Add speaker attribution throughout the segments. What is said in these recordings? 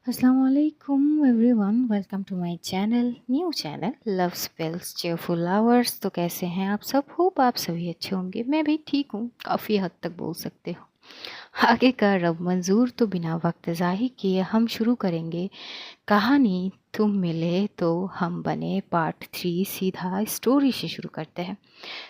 Speaker 1: Assalamualaikum everyone, welcome to my channel, new channel love spells cheerful hours. तो कैसे हैं आप सब? होप आप सभी अच्छे होंगे। मैं भी ठीक हूँ, काफ़ी हद तक बोल सकते हो। आगे का रब मंजूर, तो बिना वक्त ज़ाहि किए हम शुरू करेंगे कहानी तुम मिले तो हम बने पार्ट 3। सीधा स्टोरी से शुरू करते हैं।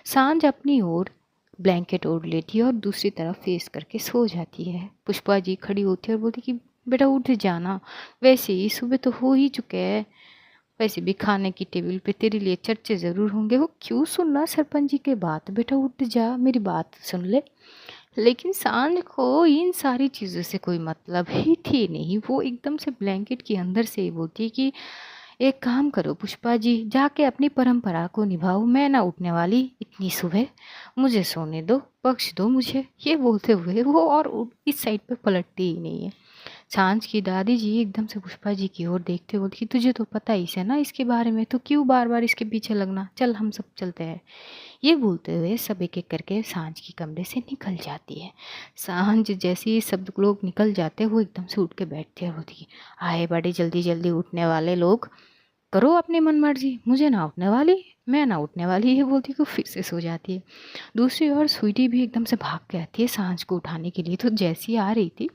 Speaker 1: सांझ अपनी ओर ब्लैंकेट ओढ़ लेती है और दूसरी तरफ फेस करके सो जाती है। पुष्पा जी खड़ी होती है और बोलती कि बेटा उठ जाना, वैसे ही सुबह तो हो ही चुके हैं। वैसे भी खाने की टेबल पे तेरे लिए चर्चे ज़रूर होंगे। वो क्यों सुनना सरपंच जी के बात, बेटा उठ जा, मेरी बात सुन ले। लेकिन सांझ को इन सारी चीज़ों से कोई मतलब ही थी नहीं। वो एकदम से ब्लैंकेट के अंदर से ही बोलती कि एक काम करो पुष्पा जी, जाके अपनी परंपरा को निभाओ, मैं ना उठने वाली इतनी सुबह, मुझे सोने दो, बख्श दो मुझे। ये बोलते हुए वो और इस साइड पे पलटती ही नहीं है। सांझ की दादी जी एकदम से पुष्पा जी की ओर देखते बोलती कि तुझे तो पता ही है ना इसके बारे में, तो क्यों बार बार इसके पीछे लगना, चल हम सब चलते हैं। ये बोलते हुए सब एक एक करके सांझ के कमरे से निकल जाती है। सांझ जैसे ही सब लोग निकल जाते हैं वो एकदम से उठ के बैठती है और बोलती है, आए बड़े जल्दी जल्दी उठने वाले लोग, करो अपनी मन मर्जी, मुझे ना उठने वाली, मैं ना उठने वाली। ये बोलती को फिर से सो जाती है। दूसरी ओर स्वीटी भी एकदम से भाग के आती है सांझ को उठाने के लिए। तो जैसी आ रही थी,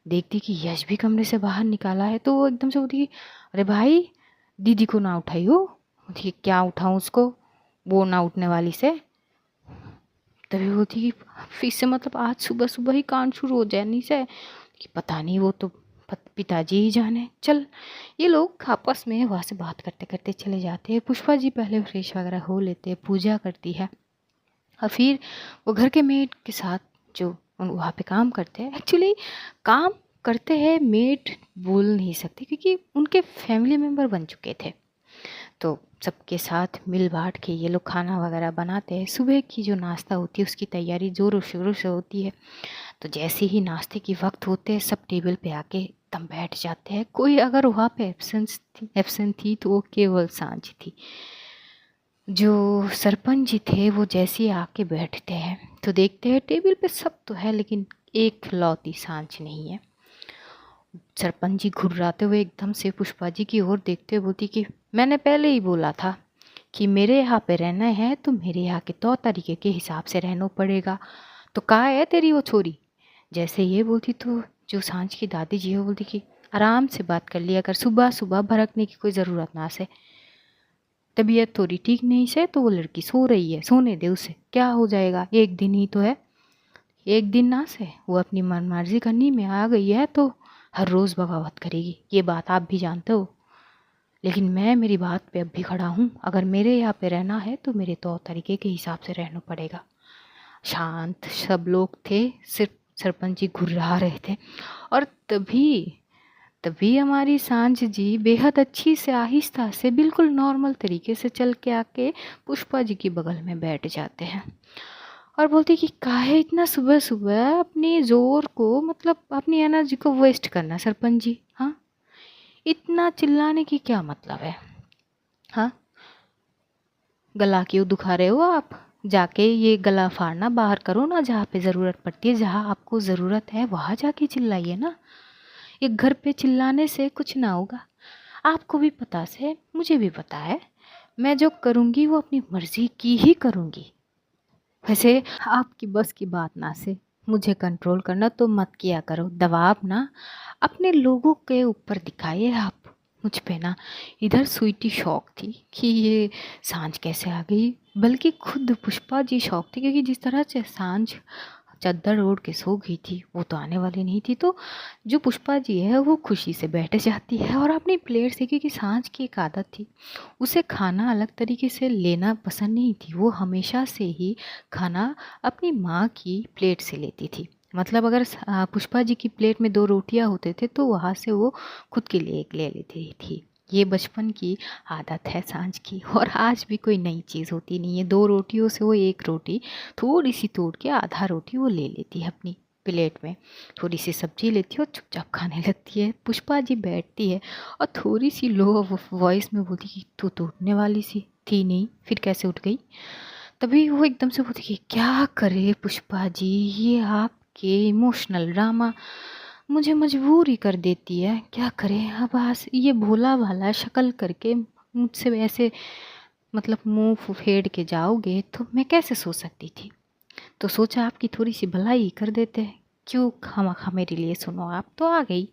Speaker 1: देखती कि यश भी कमरे से बाहर निकाला है, तो वो एकदम से बोलती कि अरे भाई, दीदी को ना उठाई हो। बोलती कि क्या उठाऊं उसको, वो ना उठने वाली से। तभी बोलती कि फिर से मतलब आज सुबह सुबह ही कांड शुरू हो जाने से, कि पता नहीं, वो तो पिताजी ही जाने। चल, ये लोग आपस में वहाँ से बात करते करते चले जाते हैं। पुष्पा जी पहले फ्रेश वगैरह हो लेते हैं, पूजा करती है, और फिर वो घर के मेड के साथ जो वहाँ पे काम करते हैं, एक्चुअली काम करते हैं मेड बोल नहीं सकते क्योंकि उनके फैमिली मेम्बर बन चुके थे। तो सबके साथ मिल बांट के ये लोग खाना वगैरह बनाते हैं। सुबह की जो नाश्ता होती है उसकी तैयारी ज़ोरों शोरों से होती है। तो जैसे ही नाश्ते की वक्त होते हैं, सब टेबल पे आके एकदम बैठ जाते हैं। कोई अगर वहाँ पे एब्सेंट थी तो वो केवल सांझ थी। जो सरपंच जी थे वो जैसे ही आके बैठते हैं तो देखते हैं टेबल पे सब तो है, लेकिन एक लौती सांझ नहीं है। सरपंच जी घुर्राते हुए एकदम से पुष्पा जी की ओर देखते हुए बोलती कि मैंने पहले ही बोला था कि मेरे यहाँ पे रहना है तो मेरे यहाँ के तौर तरीके के हिसाब से रहना पड़ेगा। तो कहाँ है तेरी वो छोरी? जैसे ये बोलती तो जो सांझ की दादी जी है वो बोलती कि आराम से बात कर लिया कर, सुबह सुबह भड़कने की कोई ज़रूरत ना से। तबीयत थोड़ी ठीक नहीं से तो वो लड़की सो रही है, सोने दे उसे, क्या हो जाएगा, एक दिन ही तो है। एक दिन ना से वो अपनी मन मर्जी करनी में आ गई है तो हर रोज़ बगावत करेगी, ये बात आप भी जानते हो। लेकिन मैं मेरी बात पे अब भी खड़ा हूँ, अगर मेरे यहाँ पे रहना है तो मेरे तौर तरीके के हिसाब से रहना पड़ेगा। शांत सब लोग थे, सिर्फ सरपंच जी घुर्रा रहे थे। और तभी तभी हमारी सांझ जी बेहद अच्छी से आहिस्ता से बिल्कुल नॉर्मल तरीके से चल के आके पुष्पा जी की बगल में बैठ जाते हैं और बोलती कि काहे इतना सुबह सुबह अपनी जोर को, मतलब अपनी एनर्जी को वेस्ट करना सरपंच जी, हाँ? इतना चिल्लाने की क्या मतलब है, हाँ? गला क्यों दुखा रहे हो आप? जाके ये गला फाड़ना बाहर करो ना, जहाँ पे ज़रूरत पड़ती है, जहाँ आपको ज़रूरत है वहाँ जाके चिल्लाइए ना। ये घर पे चिल्लाने से कुछ ना होगा। आपको भी पता है, मुझे भी पता है, मैं जो करूँगी वो अपनी मर्ज़ी की ही करूँगी। वैसे आपकी बस की बात ना से मुझे कंट्रोल करना तो मत किया करो, दबाव ना अपने लोगों के ऊपर दिखाइए आप, मुझ पे ना। इधर स्वीटी शौक थी कि ये सांझ कैसे आ गई, बल्कि खुद पुष्पा जी शौक थी क्योंकि जिस तरह से सांझ चद्दर ओढ़ के सो गई थी वो तो आने वाली नहीं थी। तो जो पुष्पा जी है वो खुशी से बैठ जाती है और अपनी प्लेट से, क्योंकि सांझ की एक आदत थी, उसे खाना अलग तरीके से लेना पसंद नहीं थी। वो हमेशा से ही खाना अपनी माँ की प्लेट से लेती थी। मतलब अगर पुष्पा जी की प्लेट में 2 रोटियां होते थे तो वहाँ से वो खुद के लिए एक ले लेती थी। ये बचपन की आदत है सांझ की, और आज भी कोई नई चीज़ होती नहीं है। 2 रोटियों से वो एक रोटी थोड़ी सी तोड़ के आधा रोटी वो ले लेती है अपनी प्लेट में, थोड़ी सी सब्जी लेती है और चुपचाप खाने लगती है। पुष्पा जी बैठती है और थोड़ी सी लो वॉइस में बोलती कि तू तो उठने वाली सी थी नहीं, फिर कैसे उठ गई? तभी वो एकदम से बोलती कि क्या करे पुष्पा जी, ये आपके इमोशनल ड्रामा मुझे मजबूर ही कर देती है, क्या करें अब। आज ये भोला भाला शक्ल करके मुझसे ऐसे मतलब मुंह फेर के जाओगे तो मैं कैसे सो सकती थी। तो सोचा आपकी थोड़ी सी भलाई कर देते हैं, क्यों खामखा मेरे लिए सुनो। आप तो आ गई,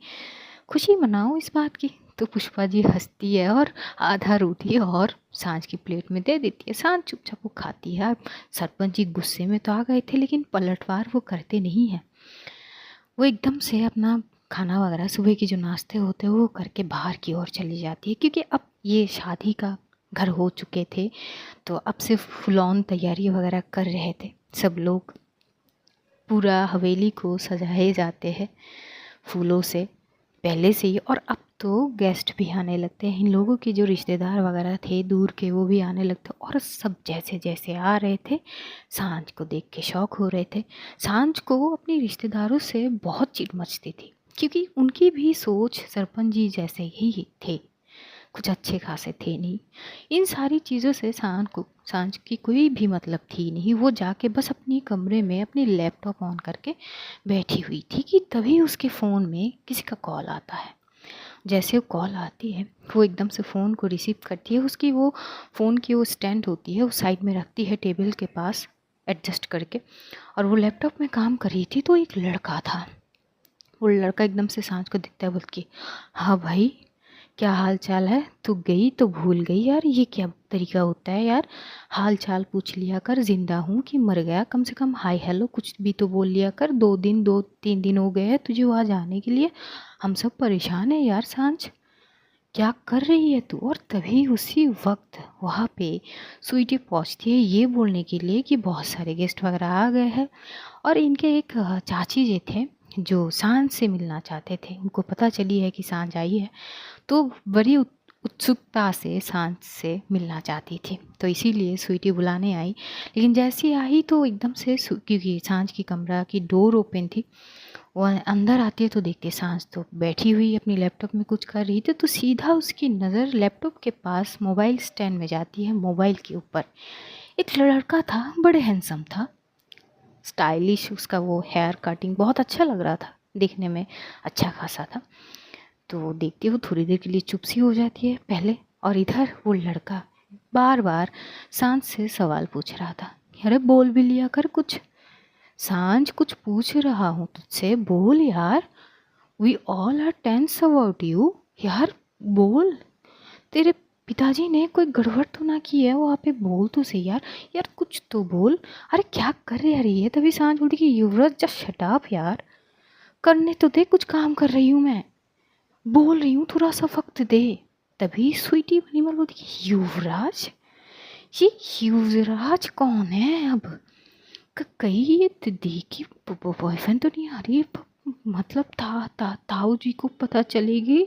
Speaker 1: खुशी मनाओ इस बात की। तो पुष्पा जी हंसती है और आधा रोटी और सांझ की प्लेट में दे देती है। सांझ चुपचाप वो खाती है। सरपंच जी गुस्से में तो आ गए थे, लेकिन पलटवार वो करते नहीं हैं। वो एकदम से अपना खाना वगैरह सुबह के जो नाश्ते होते हैं वो करके बाहर की ओर चली जाती है, क्योंकि अब ये शादी का घर हो चुके थे, तो अब सिर्फ फुल ऑन तैयारी वगैरह कर रहे थे सब लोग। पूरा हवेली को सजाए जाते हैं फूलों से पहले से ही। और अब तो गेस्ट भी आने लगते हैं, इन लोगों के जो रिश्तेदार वगैरह थे दूर के वो भी आने लगते। और सब जैसे जैसे आ रहे थे सांझ को देख के शौक हो रहे थे। सांझ को अपने रिश्तेदारों से बहुत चिढ़ मचती थी, क्योंकि उनकी भी सोच सरपंच जी जैसे ही थे, कुछ अच्छे खासे थे नहीं। इन सारी चीज़ों से सांझ की कोई भी मतलब थी नहीं। वो जाके बस अपनी कमरे में अपनी लैपटॉप ऑन करके बैठी हुई थी कि तभी उसके फ़ोन में किसी का कॉल आता है। जैसे वो कॉल आती है वो एकदम से फ़ोन को रिसीव करती है। उसकी वो फ़ोन की वो स्टैंड होती है, वो साइड में रखती है टेबल के पास एडजस्ट करके, और वो लैपटॉप में काम कर रही थी। तो एक लड़का था, वो लड़का एकदम से सांझ को दिखता है, बोल के हाँ भाई क्या हाल चाल है। तू गई तो भूल गई यार, ये क्या तरीका होता है यार। हाल चाल पूछ लिया कर, जिंदा हूँ कि मर गया, कम से कम हाय हेलो कुछ भी तो बोल लिया कर। 2 3 दिन हो गए हैं तुझे वहाँ जाने के लिए, हम सब परेशान है यार। सांझ क्या कर रही है तू। और तभी उसी वक्त वहाँ पे स्वीटी पहुँचती है ये बोलने के लिए कि बहुत सारे गेस्ट वगैरह आ गए हैं, और इनके एक चाची जी थे जो सांझ से मिलना चाहते थे। उनको पता चली है कि सांझ आई है, तो बड़ी उत्सुकता से सांझ से मिलना चाहती थी, तो इसीलिए स्वीटी बुलाने आई। लेकिन जैसी आई तो एकदम से क्योंकि सांझ की कमरा की डोर ओपन थी, वो अंदर आती है तो देखती है सांझ तो बैठी हुई अपनी लैपटॉप में कुछ कर रही थी। तो सीधा उसकी नज़र लैपटॉप के पास मोबाइल स्टैंड में जाती है। मोबाइल के ऊपर एक लड़का था, बड़े हैंडसम था, स्टाइलिश, उसका वो हेयर कटिंग बहुत अच्छा लग रहा था, दिखने में अच्छा खासा था। तो देखती वो थोड़ी देर के लिए चुप सी हो जाती है पहले, और इधर वो लड़का बार बार सांझ से सवाल पूछ रहा था। अरे बोल भी लिया कर कुछ, सांझ कुछ पूछ रहा हूँ तुझसे, बोल यार। We all are tense about you, यार बोल। तेरे पिताजी ने कोई गड़बड़ तो ना की है वहाँ पे, बोल तो सही यार, यार कुछ तो बोल। अरे क्या कर रही है। तभी सांझ बोलती कि युवराज जस्ट शट अप यार, करने तो दे, कुछ काम कर रही हूँ मैं, बोल रही हूँ, थोड़ा सा वक्त दे। तभी स्वीटी मनीमल बोलती कि युवराज, ये युवराज कौन है अब। कहीं ये दीदी की बॉयफ्रेंड तो नहीं आ रही, मतलब ताऊ जी को पता चलेगी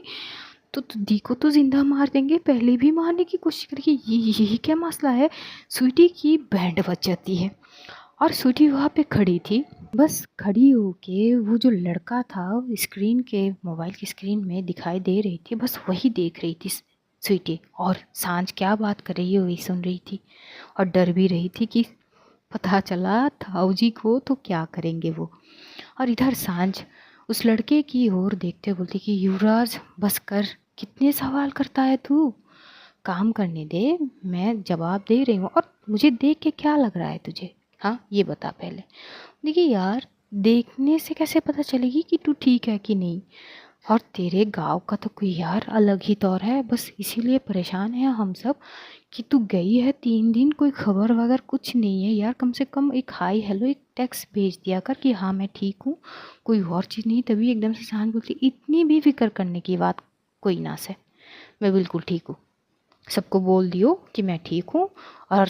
Speaker 1: तो दी को तो जिंदा मार देंगे, पहले भी मारने की कोशिश करेगी। यही क्या मसला है। स्वीटी की बैंड बज जाती है, और स्वीटी वहाँ पे खड़ी थी, बस खड़ी होके वो जो लड़का था स्क्रीन के, मोबाइल की स्क्रीन में दिखाई दे रही थी, बस वही देख रही थी स्वीटी। और सांझ क्या बात कर रही है वही सुन रही थी, और डर भी रही थी कि पता चला ताऊ जी को तो क्या करेंगे वो। और इधर सांझ उस लड़के की ओर देखते बोलती कि युवराज बस कर, कितने सवाल करता है तू, काम करने दे, मैं जवाब दे रही हूँ। और मुझे देख के क्या लग रहा है तुझे, हाँ ये बता पहले। देखिए यार, देखने से कैसे पता चलेगी कि तू ठीक है कि नहीं, और तेरे गांव का तो कोई यार अलग ही तौर है, बस इसीलिए परेशान है हम सब कि तू गई है 3 दिन, कोई खबर वगैरह कुछ नहीं है यार। कम से कम एक हाई हेलो एक टेक्स्ट भेज दिया कर कि हाँ मैं ठीक हूँ, कोई और चीज़ नहीं। तभी एकदम से सांझ बोलती इतनी भी फिक्र करने की बात कोई ना से, मैं बिल्कुल ठीक हूँ, सबको बोल दियो कि मैं ठीक हूँ, और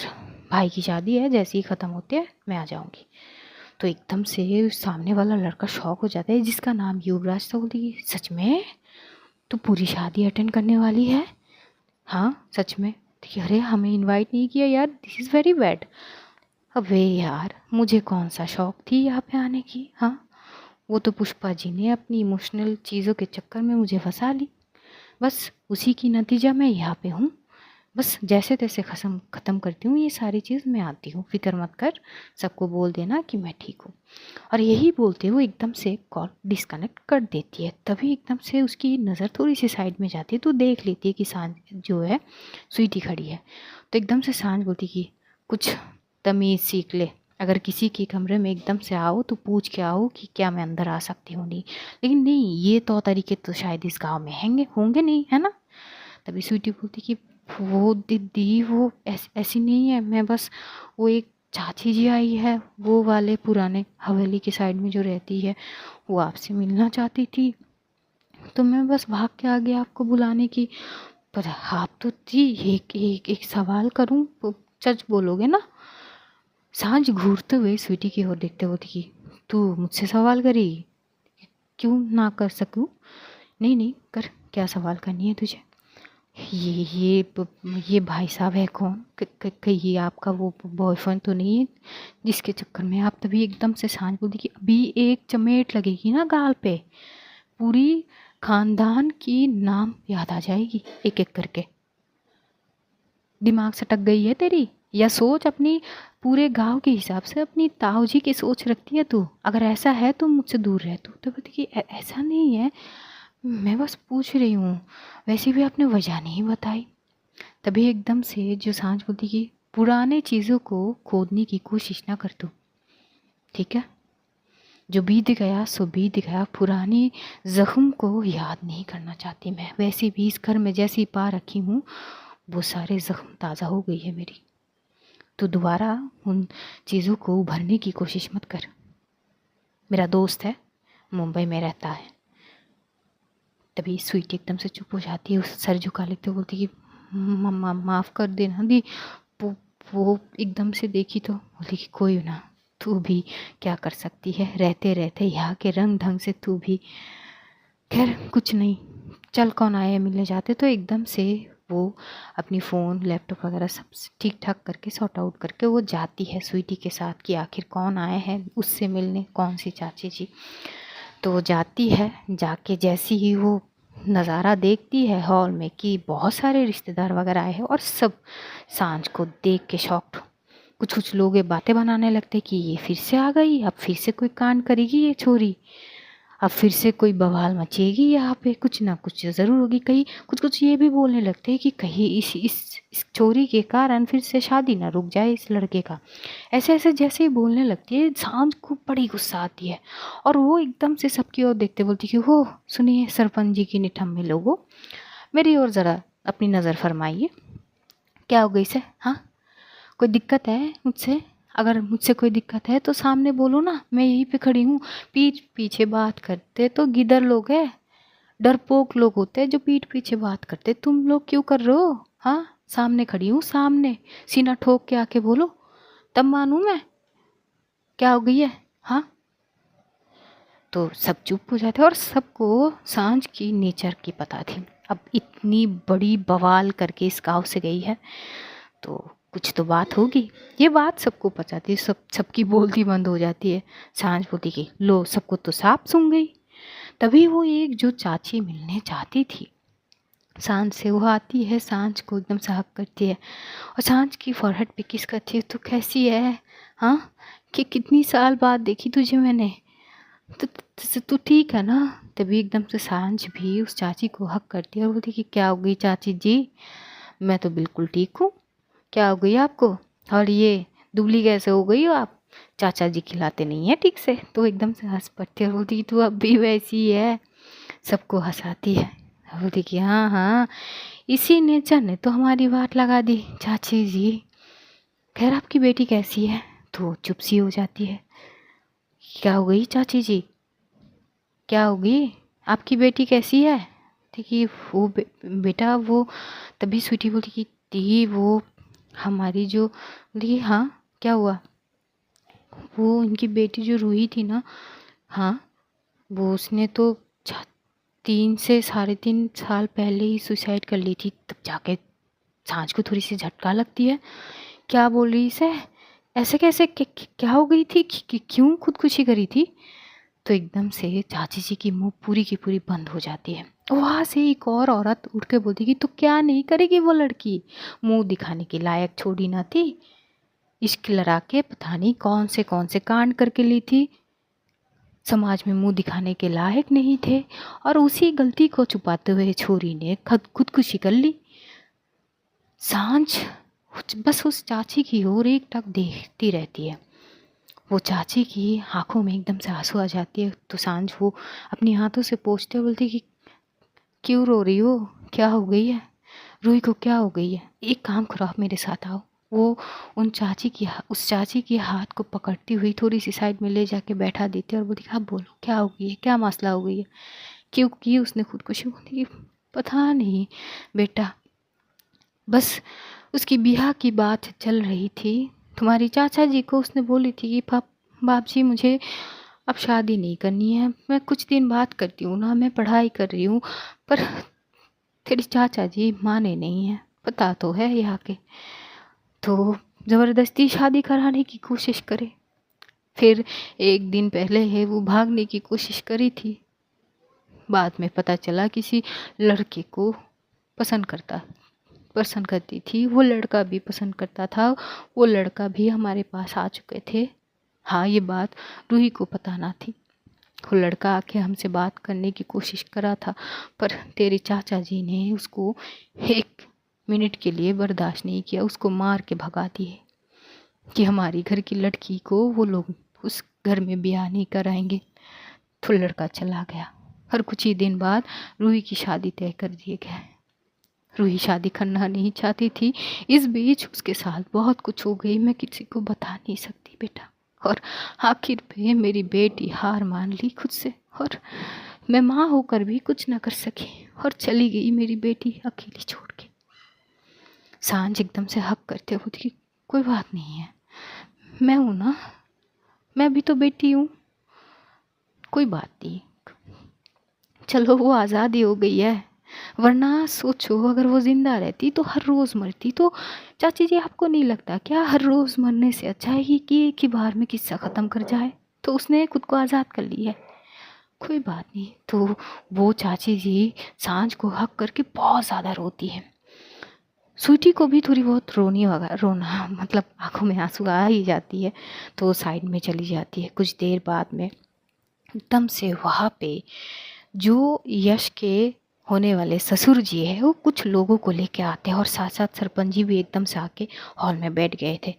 Speaker 1: भाई की शादी है जैसे ही ख़त्म होती है मैं आ जाऊँगी। तो एकदम से सामने वाला लड़का शॉक हो जाता है जिसका नाम युवराज था। बोलती कि सच में तू पूरी शादी अटेंड करने वाली है। हाँ सच में। तो अरे हमें इनवाइट नहीं किया यार, दिस इज़ वेरी बैड। अबे यार मुझे कौन सा शौक थी यहाँ पे आने की, हाँ वो तो पुष्पा जी ने अपनी इमोशनल चीज़ों के चक्कर में मुझे फंसा ली, बस उसी की नतीजा मैं यहाँ पे हूँ। बस जैसे तैसे ख़त्म करती हूँ, ये सारी चीज़ मैं आती हूँ, फ़िक्र मत कर, सबको बोल देना कि मैं ठीक हूँ। और यही बोलते हुए एकदम से कॉल डिस्कनेक्ट कर देती है। तभी एकदम से उसकी नज़र थोड़ी सी साइड में जाती है, तो देख लेती है कि सांझ जो है स्वीटी खड़ी है। तो एकदम से सांझ बोलती कि कुछ तमीज़ सीख ले, अगर किसी के कमरे में एकदम से आओ तो पूछ के आओ कि क्या मैं अंदर आ सकती हूँ नहीं। लेकिन नहीं, ये तौर तरीके तो शायद इस गाँव में होंगे नहीं, है ना। तभी स्वीटी बोलती कि वो दीदी वो ऐसी नहीं है, मैं बस वो एक चाची जी आई है वो वाले पुराने हवेली के साइड में जो रहती है, वो आपसे मिलना चाहती थी, तो मैं बस भाग के आ गया आपको बुलाने की। पर आप तो जी एक सवाल करूं तो सच बोलोगे ना। सांझ घूरते हुए स्वीटी की ओर देखते हुए कि तू मुझसे सवाल करेगी, क्यों ना कर सकूं। नहीं नहीं कर, क्या सवाल करनी है तुझे। ये भाई साहब है कौन, कहीं ये आपका वो बॉयफ्रेंड तो नहीं है जिसके चक्कर में आप। तभी एकदम से सांझ बोलती कि अभी एक चमेट लगेगी ना गाल पे, पूरी खानदान की नाम याद आ जाएगी एक एक करके। दिमाग सटक गई है तेरी, या सोच अपनी पूरे गांव के हिसाब से अपनी ताऊ जी की सोच रखती है तू। अगर ऐसा है तो मुझसे दूर रह तू। तो बोलती कि ऐसा नहीं है, मैं बस पूछ रही हूँ, वैसे भी आपने वजह नहीं बताई। तभी एकदम से जो सांझ बोलती कि पुराने चीज़ों को खोदने की कोशिश ना कर तू, ठीक है। जो बीत गया सो बीत गया, पुरानी जख्म को याद नहीं करना चाहती मैं। वैसे भी इस घर में जैसी पा रखी हूँ वो सारे जख्म ताज़ा हो गई है मेरी। तो दोबारा उन चीज़ों को उभरने की कोशिश मत कर। मेरा दोस्त है, मुंबई में रहता है। तभी स्वीटी एकदम से चुप हो जाती है, उस सर झुका लेते बोलती कि मम्मा माफ़ कर देना दी। वो वो एकदम से देखी तो बोली कि कोई ना, तू भी क्या कर सकती है, रहते रहते यहाँ के रंग ढंग से तू भी। खैर कुछ नहीं, चल कौन आया है मिलने जाते। तो एकदम से वो अपनी फ़ोन लैपटॉप वगैरह सब ठीक ठाक करके सॉर्ट आउट करके वो जाती है स्वीटी के साथ कि आखिर कौन आए हैं उससे मिलने, कौन सी चाची जी। तो वो जाती है, जाके जैसी ही वो नज़ारा देखती है हॉल में कि बहुत सारे रिश्तेदार वगैरह आए हैं और सब सांझ को देख के शॉक्ड। कुछ कुछ लोग ये बातें बनाने लगते कि ये फिर से आ गई, अब फिर से कोई कांड करेगी ये छोरी, अब फिर से कोई बवाल मचेगी यहाँ पे, कुछ ना कुछ ज़रूर होगी। कहीं कुछ कुछ ये भी बोलने लगते हैं कि कहीं इस चोरी के कारण फिर से शादी ना रुक जाए इस लड़के का। ऐसे ऐसे जैसे ही बोलने लगती है, सांझ को बड़ी गुस्सा आती है और वो एकदम से सबकी ओर देखते बोलती कि हो सुनिए सरपंच जी की निठम्मे लोगों, मेरी ओर ज़रा अपनी नज़र फरमाइए, क्या हो गई से, हाँ कोई दिक्कत है मुझसे। अगर मुझसे कोई दिक्कत है तो सामने बोलो ना, मैं यहीं पे खड़ी हूँ। पीठ पीछे बात करते तो गिदर लोग हैं, डरपोक लोग होते हैं जो पीठ पीछे बात करते। तुम लोग क्यों कर रहे हो, हाँ सामने खड़ी हूँ, सामने सीना ठोक के आके बोलो तब मानूँ मैं, क्या हो गई है, हाँ। तो सब चुप हो जाते और सबको सांझ की नेचर की पता थी। अब इतनी बड़ी बवाल करके इस गाँव से गई है तो कुछ तो बात होगी, ये बात सबको पता थी। सबकी बोलती बंद हो जाती है। सांझ बोलती कि लो सबको तो साफ सुन गई। तभी वो एक जो चाची मिलने चाहती थी सांझ से, वो आती है, सांझ को एकदम से हक करती है और सांझ की फॉरहेड पे किस करती है, तू कैसी है, हाँ कि कितनी साल बाद देखी तुझे मैंने, तो तू ठीक है ना। तभी एकदम से सांझ भी उस चाची को हक करती है और बोलती कि क्या हो गई चाची जी, मैं तो बिल्कुल ठीक हूँ, क्या हो गई आपको, और ये दुबली कैसे हो गई हो आप, चाचा जी खिलाते नहीं है ठीक से। तो एकदम से हंस पड़ती है और बोलती कि तू अब भी वैसी है, सबको हंसाती है। बोलती कि हाँ हाँ, इसी नेचर ने तो हमारी बात लगा दी चाची जी। खैर आपकी बेटी कैसी है, तो चुप सी हो जाती है। क्या हो गई चाची जी, क्या होगी, आपकी बेटी कैसी है। देखिए वो बेटा वो, तभी स्वीटी बोलती कि दी वो हमारी जो, बोली हाँ क्या हुआ, वो इनकी बेटी जो रूही थी ना, हाँ वो उसने तो 3 से 3.5 साल पहले ही सुसाइड कर ली थी। तब जाके सांझ को थोड़ी सी झटका लगती है, क्या बोल रही से, ऐसे कैसे क्या हो गई थी, क्यों खुदकुशी करी थी। तो एकदम से चाची जी की मुंह पूरी की पूरी बंद हो जाती है। वहाँ से एक और औरत उठ के बोलती कि तो क्या नहीं करेगी वो लड़की, मुंह दिखाने के लायक छोड़ी ना थी, इश्क लड़ा के पता नहीं कौन से कांड करके ली थी, समाज में मुंह दिखाने के लायक नहीं थे, और उसी गलती को छुपाते हुए छोरी ने खुदकुशी कर ली। सांझ बस उस चाची की ओर एकटक देखती रहती है। वो चाची की आंखों में एकदम से आंसू आ जाती है। तो सांझ वो अपनी हाथों से पोंछते हुए बोलती कि क्यों रो रही हो, क्या हो गई है, रूही को क्या हो गई है, एक काम करो आप मेरे साथ आओ। वो उस चाची की हाथ को पकड़ती हुई थोड़ी सी साइड में ले जाके बैठा देती है और बोलती आप बोलो क्या हो गई है, क्या मसला हो गई है, क्यों की उसने खुदकुशी। बोलती पता नहीं बेटा, बस उसकी ब्याह की बात चल रही थी, तुम्हारी चाचा जी को उसने बोली थी कि बाप जी मुझे अब शादी नहीं करनी है, मैं कुछ दिन बाद करती हूँ ना, मैं पढ़ाई कर रही हूँ, पर तेरी चाचा जी माने नहीं है, पता तो है यहाँ के, तो ज़बरदस्ती शादी कराने की कोशिश करे। फिर एक दिन पहले है वो भागने की कोशिश करी थी, बाद में पता चला किसी लड़के को पसंद करती थी, वो लड़का भी पसंद करता था, वो लड़का भी हमारे पास आ चुके थे। हाँ, ये बात रूही को पता ना थी। वो लड़का आके हमसे बात करने की कोशिश करा था, पर तेरे चाचा जी ने उसको 1 मिनट के लिए बर्दाश्त नहीं किया, उसको मार के भगा दिए कि हमारी घर की लड़की को वो लोग उस घर में ब्याह नहीं कराएंगे। तो लड़का चला गया और कुछ ही दिन बाद रूही की शादी तय कर दिए गए। रूही शादी करना नहीं चाहती थी, इस बीच उसके साथ बहुत कुछ हो गई, मैं किसी को बता नहीं सकती बेटा, और आखिर पे मेरी बेटी हार मान ली खुद से, और मैं माँ होकर भी कुछ न कर सकी, और चली गई मेरी बेटी अकेली छोड़ के। सांझ एकदम से हक करते हुए, कोई बात नहीं है, मैं हूँ ना, मैं भी तो बेटी हूँ, कोई बात नहीं, चलो वो आज़ादी हो गई है, वरना सोचो अगर वो जिंदा रहती तो हर रोज़ मरती। तो चाची जी आपको नहीं लगता क्या हर रोज़ मरने से अच्छा है कि एक ही बार में किस्सा ख़त्म कर जाए। तो उसने खुद को आज़ाद कर लिया है, कोई बात नहीं। तो वो चाची जी सांझ को हक करके बहुत ज़्यादा रोती है। स्वीटी को भी थोड़ी बहुत रोना मतलब आंखों में आंसू आ ही जाती है, तो वो साइड में चली जाती है। कुछ देर बाद में एकदम से वहाँ पे जो यश के होने वाले ससुर जी है वो कुछ लोगों को लेके आते हैं, और साथ साथ सरपंच जी भी एकदम से आके हॉल में बैठ गए थे।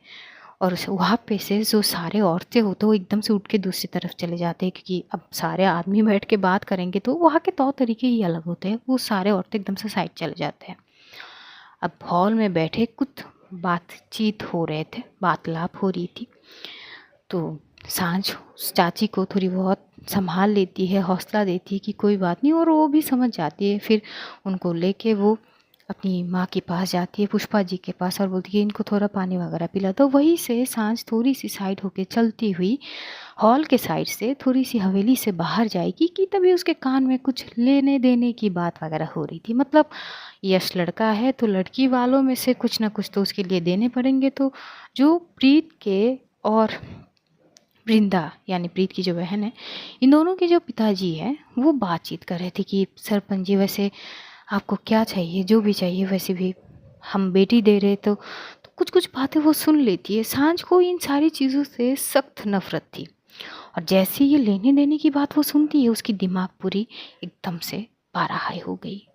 Speaker 1: और वहाँ पे से जो सारे औरतें होते वो एकदम से उठ के दूसरी तरफ चले जाते हैं, क्योंकि अब सारे आदमी बैठ के बात करेंगे तो वहाँ के तौर तरीके ही अलग होते हैं। वो सारे औरतें एकदम से साइड चले जाते हैं। अब हॉल में बैठे कुछ बातचीत हो रहे थे, बातलाप हो रही थी। तो सांझ उस चाची को थोड़ी बहुत संभाल लेती है, हौसला देती है कि कोई बात नहीं, और वो भी समझ जाती है। फिर उनको लेके वो अपनी माँ के पास जाती है, पुष्पा जी के पास, और बोलती है इनको थोड़ा पानी वगैरह पिला। तो वहीं से सांझ थोड़ी सी साइड होके चलती हुई हॉल के साइड से थोड़ी सी हवेली से बाहर जाएगी कि तभी उसके कान में कुछ लेने देने की बात वगैरह हो रही थी। मतलब यश लड़का है तो लड़की वालों में से कुछ ना कुछ तो उसके लिए देने पड़ेंगे। तो जो प्रीत के और वृंदा यानी प्रीत की जो बहन है, इन दोनों के जो पिताजी हैं वो बातचीत कर रहे थे कि सरपंच जी वैसे आपको क्या चाहिए, जो भी चाहिए, वैसे भी हम बेटी दे रहे तो कुछ कुछ बातें वो सुन लेती है। सांझ को इन सारी चीज़ों से सख्त नफरत थी, और जैसे ये लेने देने की बात वो सुनती है उसकी दिमाग पूरी एकदम से पारा हाई हो गई।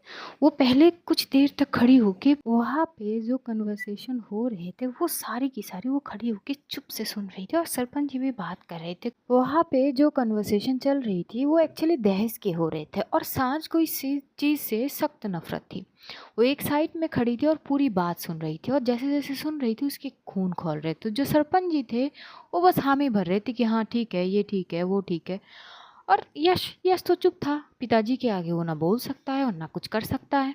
Speaker 1: वो पहले कुछ देर तक खड़ी होके वहाँ पे जो कन्वर्सेशन हो रहे थे वो सारी की सारी वो खड़ी होके चुप से सुन रही थी, और सरपंच जी भी बात कर रहे थे। वहाँ पे जो कन्वर्सेशन चल रही थी वो एक्चुअली दहेज के हो रहे थे, और सांझ को इस चीज़ से सख्त नफरत थी। वो एक साइड में खड़ी थी और पूरी बात सुन रही थी, और जैसे जैसे सुन रही थी उसके खून खोल रहे थे। जो सरपंच जी थे वो बस हामी भर रहे थे कि हाँ ठीक है, ये ठीक है, वो ठीक है। और यश यश तो चुप था, पिताजी के आगे वो ना बोल सकता है और ना कुछ कर सकता है।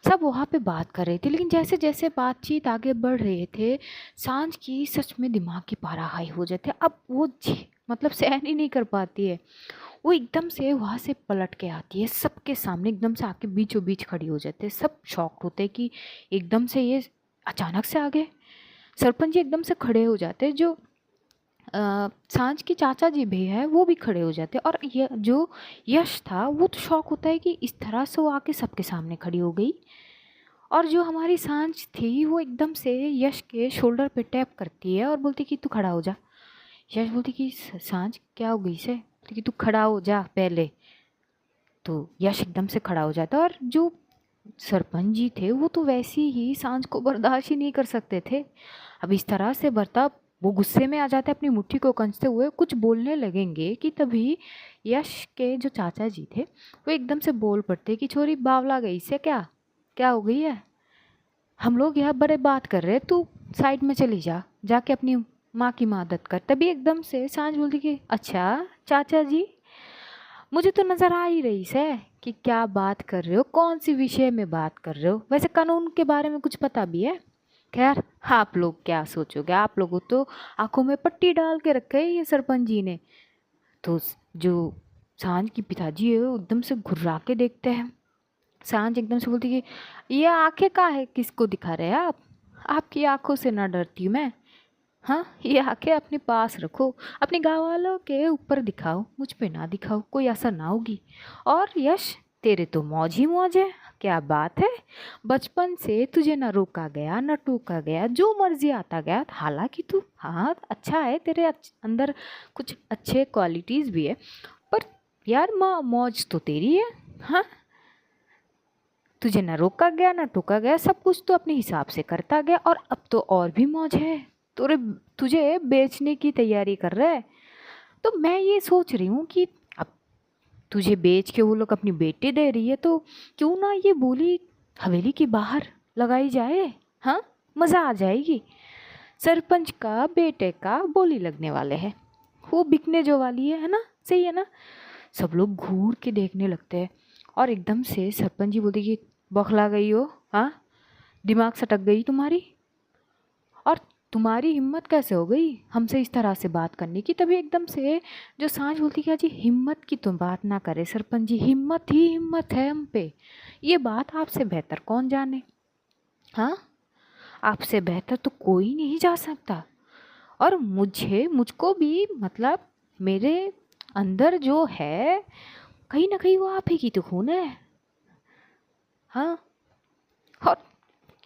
Speaker 1: सब वहाँ पे बात कर रहे थे, लेकिन जैसे जैसे बातचीत आगे बढ़ रहे थे सांझ की सच में दिमाग की पारा हाई हो जाते। अब वो मतलब सहन ही नहीं कर पाती है। वो एकदम से वहाँ से पलट के आती है, सबके सामने एकदम से आके बीचों बीच खड़ी हो जाते हैं। सब शॉक होते हैं कि एकदम से ये अचानक से आ गए। सरपंच जी एकदम से खड़े हो जाते हैं। जो सांझ के चाचा जी भी है, वो भी खड़े हो जाते और ये जो यश था वो तो शौक होता है कि इस तरह से वो आके सबके सामने खड़ी हो गई। और जो हमारी सांझ थी वो एकदम से यश के शोल्डर पे टैप करती है और बोलती कि तू खड़ा हो जा। यश बोलती कि सांझ क्या हो गई से, बोलती कि तू खड़ा हो जा पहले। तो यश एकदम से खड़ा हो जाता है और जो सरपंच जी थे वो तो वैसे ही सांझ को बर्दाश्त ही नहीं कर सकते थे। अब इस तरह से बर्ताव, वो गुस्से में आ जाते, अपनी मुट्ठी को कंचते हुए कुछ बोलने लगेंगे कि तभी यश के जो चाचा जी थे वो एकदम से बोल पड़ते कि छोरी बावला गई से क्या, क्या हो गई है, हम लोग यहाँ बड़े बात कर रहे हैं, तू साइड में चली जा, जाके अपनी माँ की मदद कर। तभी एकदम से सांझ बोलती कि अच्छा चाचा जी, मुझे तो नज़र आ ही रही से कि क्या बात कर रहे हो, कौन सी विषय में बात कर रहे हो, वैसे कानून के बारे में कुछ पता भी है? खैर आप लोग क्या सोचोगे, आप लोगों तो आंखों में पट्टी डाल के रखे है ये सरपंच जी ने। तो जो सांझ की पिताजी है वो एकदम से घुर्रा के देखते हैं। सांझ एकदम से बोलती कि ये आंखें का है, किसको दिखा रहे हैं आप, आपकी आंखों से ना डरती हूँ मैं। हाँ, ये आंखें अपने पास रखो, अपने गाँव वालों के ऊपर दिखाओ, मुझ पे ना दिखाओ, कोई असर ना होगी। और यश तेरे तो मौज ही मौज है, क्या बात है, बचपन से तुझे ना रोका गया ना टोका गया, जो मर्जी आता गया। हालांकि तू हाँ अच्छा है, तेरे अंदर कुछ अच्छे क्वालिटीज़ भी है, पर यार माँ मौज तो तेरी है। हाँ, तुझे ना रोका गया ना टोका गया, सब कुछ तो अपने हिसाब से करता गया, और अब तो और भी मौज है, तुरे तुझे बेचने की तैयारी कर रहा है। तो मैं ये सोच रही हूँ कि अब तुझे बेच के वो लोग अपनी बेटी दे रही है, तो क्यों ना ये बोली हवेली के बाहर लगाई जाए। हाँ, मज़ा आ जाएगी। सरपंच का बेटे का बोली लगने वाले हैं, वो बिकने जो वाली है ना, सही है ना। सब लोग घूर के देखने लगते हैं और एकदम से सरपंच जी बोलते कि बौखला गई हो, हाँ, दिमाग सटक गई तुम्हारी, और तुम्हारी हिम्मत कैसे हो गई हमसे इस तरह से बात करने की। तभी एकदम से जो सांझ बोलती कि जी हिम्मत की तो बात ना करे सरपंच जी, हिम्मत ही हिम्मत है हम पे, ये बात आपसे बेहतर कौन जाने। हाँ, आपसे बेहतर तो कोई नहीं जा सकता, और मुझको भी मतलब मेरे अंदर जो है कहीं ना कहीं वो आप ही की तो खून है। हाँ, और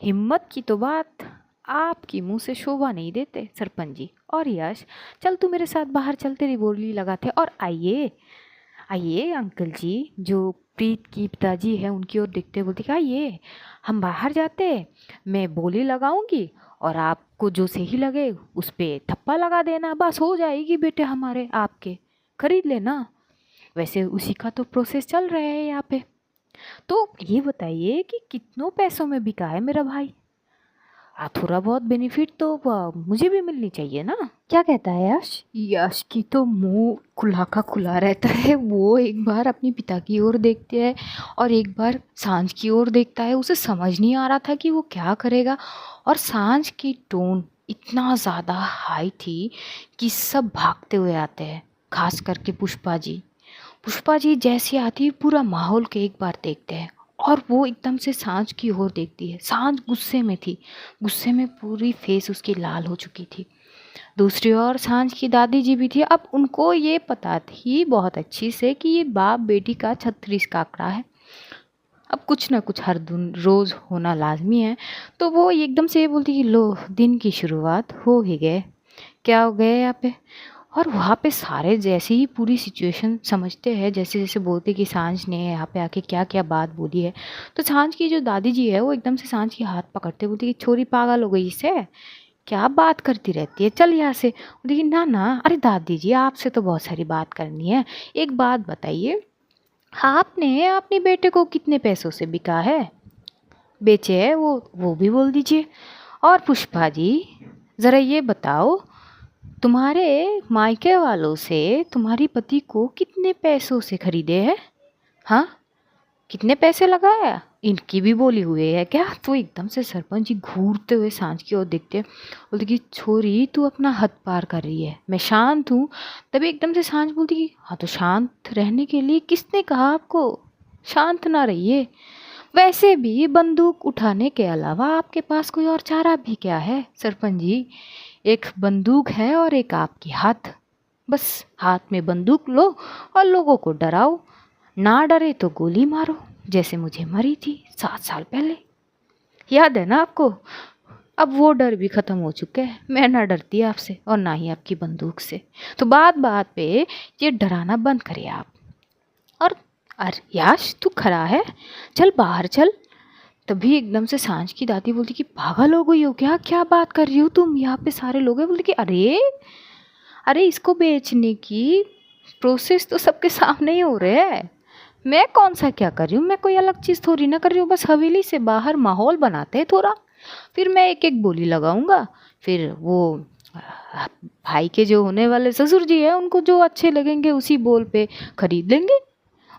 Speaker 1: हिम्मत की तो बात आपकी मुंह से शोभा नहीं देते सरपंच जी। और यश, चल तू मेरे साथ बाहर चल, तेरी बोली लगाते। और आइए आइए अंकल जी, जो प्रीत की पिताजी है उनकी ओर देखते बोलते कि आइए हम बाहर जाते, मैं बोली लगाऊंगी और आपको जो सही लगे उस पे थप्पा लगा देना, बस हो जाएगी बेटे हमारे आपके, खरीद लेना। वैसे उसी का तो प्रोसेस चल रहा है यहाँ पे। तो ये बताइए कि कितनों पैसों में बिका है मेरा भाई, थोड़ा बहुत बेनिफिट तो मुझे भी मिलनी चाहिए ना। क्या कहता है यश? यश की तो मुंह खुला का खुला रहता है, वो एक बार अपनी पिता की ओर देखते है और एक बार सांझ की ओर देखता है। उसे समझ नहीं आ रहा था कि वो क्या करेगा, और सांझ की टोन इतना ज़्यादा हाई थी कि सब भागते हुए आते हैं, खास करके पुष्पा जी। पुष्पा जी जैसी आती है पूरा माहौल के एक बार देखते हैं, और वो एकदम से सांझ की ओर देखती है। सांझ गुस्से में थी, गुस्से में पूरी फेस उसकी लाल हो चुकी थी। दूसरी ओर सांझ की दादी जी भी थी। अब उनको ये पता थी बहुत अच्छी से कि ये बाप बेटी का 36 का आंकड़ा है, अब कुछ ना कुछ हर दिन रोज़ होना लाजमी है। तो वो एकदम से ये बोलती कि लो दिन की शुरुआत हो ही गए, क्या हो गए यहाँ पे। और वहाँ पे सारे जैसे ही पूरी सिचुएशन समझते हैं, जैसे जैसे बोलते कि सांझ ने यहाँ पे आके क्या क्या बात बोली है, तो सांझ की जो दादी जी है वो एकदम से सांझ की हाथ पकड़ते बोलती कि छोरी पागल हो गई इससे, क्या बात करती रहती है, चल यहाँ से। बोलती ना ना, अरे दादी जी आपसे तो बहुत सारी बात करनी है, एक बात बताइए, आपने अपने बेटे को कितने पैसों से बिका है, बेचे है वो भी बोल दीजिए। और पुष्पा जी ज़रा ये बताओ, तुम्हारे मायके वालों से तुम्हारी पति को कितने पैसों से खरीदे हैं, हाँ, कितने पैसे लगाया, इनकी भी बोली हुई है क्या। तो एकदम से सरपंच जी घूरते हुए सांझ की ओर देखते बोलते कि छोरी तू अपना हद पार कर रही है, मैं शांत हूँ। तभी एकदम से सांझ बोलती कि हाँ, तो शांत रहने के लिए किसने कहा आपको, शांत ना रहिए, वैसे भी बंदूक उठाने के अलावा आपके पास कोई और चारा भी क्या है सरपंच जी। एक बंदूक है और एक आपके हाथ, बस हाथ में बंदूक लो और लोगों को डराओ, ना डरे तो गोली मारो, जैसे मुझे मरी थी 7 साल पहले। याद है ना आपको? अब वो डर भी ख़त्म हो चुका है, मैं ना डरती आपसे और ना ही आपकी बंदूक से। तो बात बात पे ये डराना बंद करिए आप। और अरे याश तू खड़ा है, चल बाहर चल। तभी एकदम से सांझ की दादी बोलती कि पागल हो गई हो क्या, क्या बात कर रही हो तुम, यहाँ पे सारे लोग हैं। बोलते कि अरे अरे इसको बेचने की प्रोसेस तो सबके सामने ही हो रहे है, मैं कौन सा क्या कर रही हूँ, मैं कोई अलग चीज़ थोड़ी ना कर रही हूँ, बस हवेली से बाहर माहौल बनाते हैं थोड़ा, फिर मैं एक एक बोली लगाऊंगा, फिर वो भाई के जो होने वाले ससुर जी है उनको जो अच्छे लगेंगे उसी बोल पे खरीद लेंगे,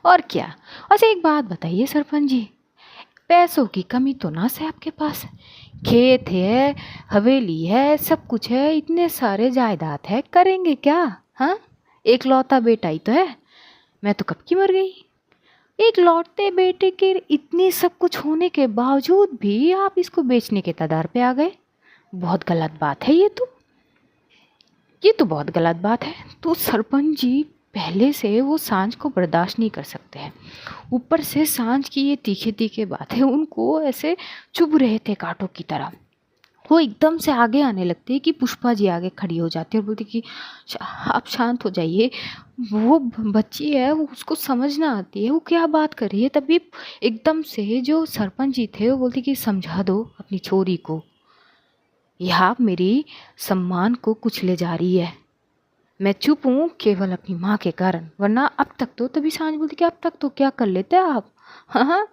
Speaker 1: और क्या। अच्छा एक बात बताइए सरपंच जी, पैसों की कमी तो ना से आपके पास, खेत है, हवेली है, सब कुछ है, इतने सारे जायदाद है, करेंगे क्या? हाँ, एक लौता बेटा ही तो है, मैं तो कब की मर गई। एक लौटते बेटे के इतनी सब कुछ होने के बावजूद भी आप इसको बेचने के कगार पे आ गए, बहुत गलत बात है ये तो बहुत गलत बात है। तो सरपंच जी पहले से वो सांझ को बर्दाश्त नहीं कर सकते हैं, ऊपर से सांझ की ये तीखे तीखे बातें उनको ऐसे चुभ रहे थे कांटों की तरह। वो एकदम से आगे आने लगती है कि पुष्पा जी आगे खड़ी हो जाती है और बोलती कि आप शांत हो जाइए, वो बच्ची है, वो उसको समझना आती है, वो क्या बात कर रही है। तभी एकदम से जो सरपंच जी थे वो बोलती कि समझा दो अपनी छोरी को, यह मेरी सम्मान को कुचले जा रही है, मैं चुप हूँ केवल अपनी माँ के कारण, वरना अब तक तो। तभी सांझ बोलती कि अब तक तो क्या कर लेते आप। हाँ हाँ,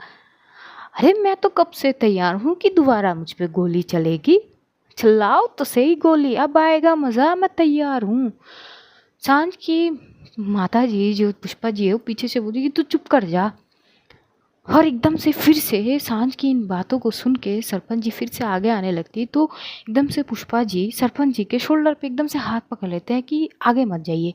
Speaker 1: अरे मैं तो कब से तैयार हूँ कि दोबारा मुझ पे गोली चलेगी, चलाओ तो सही गोली, अब आएगा मज़ा, मैं तैयार हूँ। सांझ की माता जी जो पुष्पा जी है वो पीछे से बोली कि तू चुप कर जा। और एकदम से फिर से सांझ की इन बातों को सुन के सरपंच जी फिर से आगे आने लगती है, तो एकदम से पुष्पा जी सरपंच जी के शोल्डर पे एकदम से हाथ पकड़ लेते हैं कि आगे मत जाइए।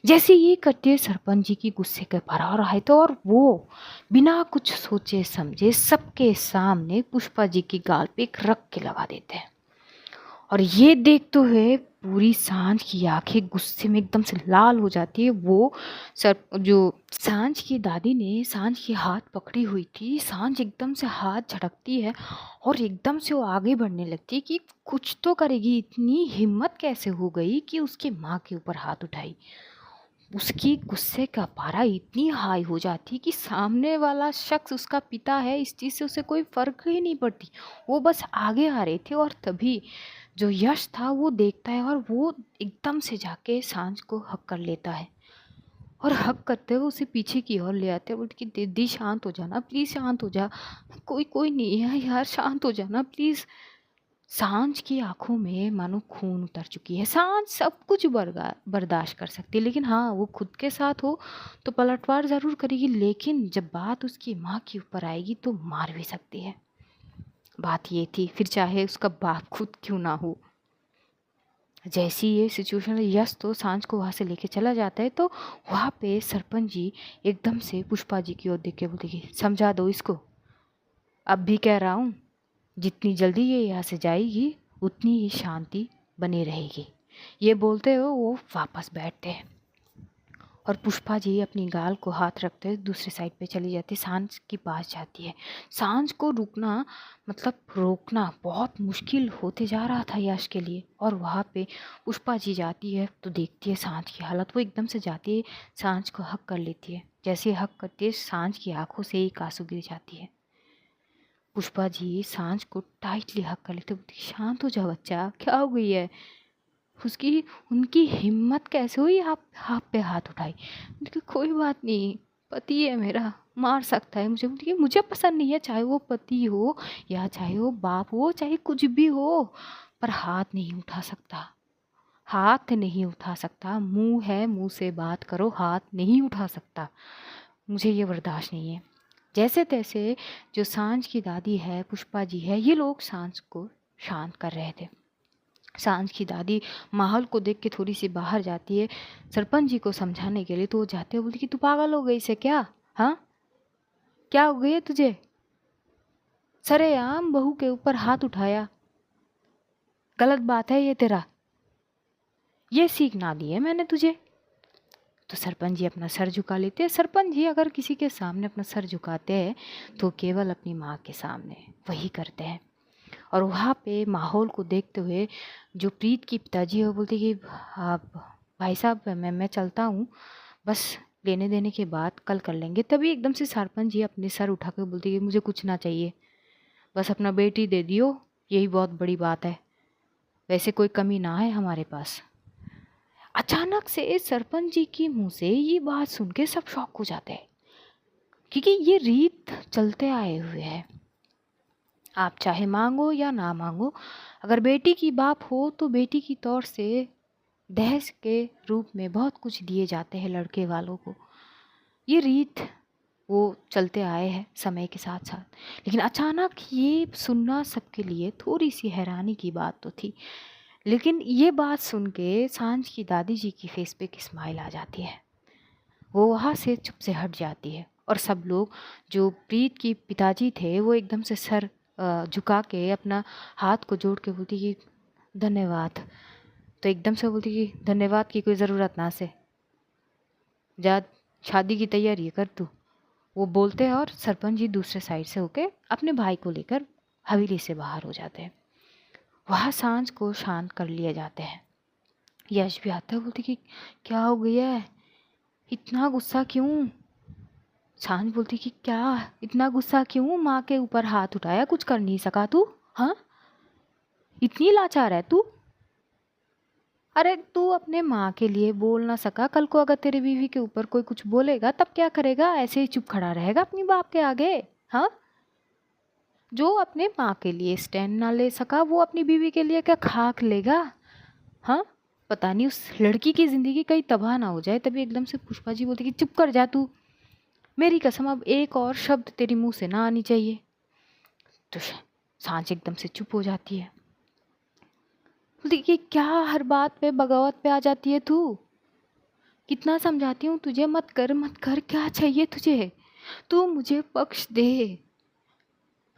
Speaker 1: जैसे ये करते हैं सरपंच जी की गुस्से के भरा रहा है तो, और वो बिना कुछ सोचे समझे सबके सामने पुष्पा जी की गाल पे एक रख के लगा देते हैं। और ये देखते हुए पूरी सांझ की आंखें गुस्से में एकदम से लाल हो जाती है। वो सर जो सांझ की दादी ने सांझ की हाथ पकड़ी हुई थी, सांझ एकदम से हाथ झटकती है और एकदम से वो आगे बढ़ने लगती है कि कुछ तो करेगी। इतनी हिम्मत कैसे हो गई कि उसकी माँ के ऊपर हाथ उठाई। उसकी गुस्से का पारा इतनी हाई हो जाती कि सामने वाला शख्स उसका पिता है इस चीज़ से उसे कोई फ़र्क ही नहीं पड़ती, वो बस आगे आ रहे थे। और तभी जो यश था वो देखता है और वो एकदम से जाके सांझ को हक कर लेता है, और हक करते हुए उसे पीछे की ओर ले आते हैं। बोलते कि दीदी शांत हो जाना प्लीज़, शांत हो जा, कोई कोई नहीं है यार, शांत हो जाना प्लीज़। सांझ की आंखों में मानो खून उतर चुकी है। सांझ सब कुछ बर्दाश्त कर सकती है, लेकिन हाँ वो खुद के साथ हो तो पलटवार ज़रूर करेगी, लेकिन जब बात उसकी माँ के ऊपर आएगी तो मार भी सकती है। बात ये थी, फिर चाहे उसका बाप खुद क्यों ना हो। जैसी ये सिचुएशन यश तो सांझ को वहाँ से लेके चला जाता है, तो वहाँ पे सरपंच जी एकदम से पुष्पा जी की ओर देख के बोलते कि समझा दो इसको, अब भी कह रहा हूँ, जितनी जल्दी ये यहाँ से जाएगी उतनी ही शांति बनी रहेगी। ये बोलते हुए वो वापस बैठते हैं और पुष्पा जी अपनी गाल को हाथ रखते हुए दूसरी साइड पे चली जाती, सांझ के पास जाती है। सांझ को रुकना मतलब रोकना बहुत मुश्किल होते जा रहा था यश के लिए। और वहाँ पे पुष्पा जी जाती है तो देखती है सांझ की हालत, वो एकदम से जाती है सांझ को हक कर लेती है। जैसे हक करती है सांझ की आंखों से एक आंसू गिर जाती है। पुष्पा जी सांझ को टाइटली हक कर लेते, बोलती शांत हो जा बच्चा, क्या हो गई है। उसकी उनकी हिम्मत कैसे हुई आप पे हाथ उठाई। बोलती कोई बात नहीं, पति है मेरा, मार सकता है मुझे। बोलती मुझे पसंद नहीं है, चाहे वो पति हो या चाहे वो बाप हो, चाहे कुछ भी हो, पर हाथ नहीं उठा सकता, हाथ नहीं उठा सकता। मुंह है, मुंह से बात करो, हाथ नहीं उठा सकता, मुझे ये बर्दाश्त नहीं है। जैसे तैसे जो सांझ की दादी है, पुष्पा जी है, ये लोग सांझ को शांत कर रहे थे। सांझ की दादी माहौल को देख के थोड़ी सी बाहर जाती है सरपंच जी को समझाने के लिए, तो वो जाते हैं बोलती कि तू पागल हो गई से क्या, हाँ क्या हो गई है तुझे, सरेआम बहू के ऊपर हाथ उठाया, गलत बात है ये तेरा। ये सीख ना दी है मैंने तुझे। तो सरपंच जी अपना सर झुका लेते हैं। सरपंच जी अगर किसी के सामने अपना सर झुकाते हैं तो केवल अपनी माँ के सामने वही करते हैं। और वहाँ पे माहौल को देखते हुए जो प्रीत की पिताजी है वो बोलते कि आप भाई साहब मैं चलता हूँ, बस लेने देने के बाद कल कर लेंगे। तभी एकदम से सरपंच जी अपने सर उठा कर बोलते कि मुझे कुछ ना चाहिए, बस अपना बेटी दे दियो, यही बहुत बड़ी बात है, वैसे कोई कमी ना है हमारे पास। अचानक से सरपंच जी की मुंह से ये बात सुन के सब शॉक हो जाते हैं, क्योंकि ये रीत चलते आए हुए हैं। आप चाहे मांगो या ना मांगो, अगर बेटी की बाप हो तो बेटी की तौर से दहेज के रूप में बहुत कुछ दिए जाते हैं लड़के वालों को। ये रीत वो चलते आए हैं समय के साथ साथ। लेकिन अचानक ये सुनना सबके लिए थोड़ी सी हैरानी की बात तो थी। लेकिन ये बात सुन के सांझ की दादी जी की फेस पे एक स्माइल आ जाती है। वो वहाँ से चुप से हट जाती है और सब लोग, जो प्रीत की पिताजी थे, वो एकदम से सर झुका के अपना हाथ को जोड़ के बोलती कि धन्यवाद। तो एकदम से बोलती कि धन्यवाद की कोई ज़रूरत ना से, जा शादी की तैयारी कर तू। वो बोलते हैं और सरपंच जी दूसरे साइड से होके अपने भाई को लेकर हवेली से बाहर हो जाते हैं। वहाँ सांझ को शांत कर लिए जाते हैं। यश भी आता है, बोलती कि क्या हो गया है, इतना गुस्सा क्यों। सांझ बोलती कि क्या इतना गुस्सा क्यों, माँ के ऊपर हाथ उठाया, कुछ कर नहीं सका तू, हाँ इतनी लाचार है तू। अरे तू अपने माँ के लिए बोल ना सका, कल को अगर तेरी बीवी के ऊपर कोई कुछ बोलेगा तब क्या करेगा, ऐसे ही चुप खड़ा रहेगा अपनी बाप के आगे। हाँ, जो अपने माँ के लिए स्टैंड ना ले सका वो अपनी बीवी के लिए क्या खाक लेगा। हाँ, पता नहीं उस लड़की की ज़िंदगी कहीं तबाह ना हो जाए। तभी एकदम से पुष्पा जी बोलती कि चुप कर जा तू, मेरी कसम अब एक और शब्द तेरी मुंह से ना आनी चाहिए। तो सांच एकदम से चुप हो जाती है। बोलती कि क्या हर बात पे बगावत पे आ जाती है तू, कितना समझाती हूँ तुझे, मत कर मत कर, क्या चाहिए तुझे, तू मुझे पक्ष दे।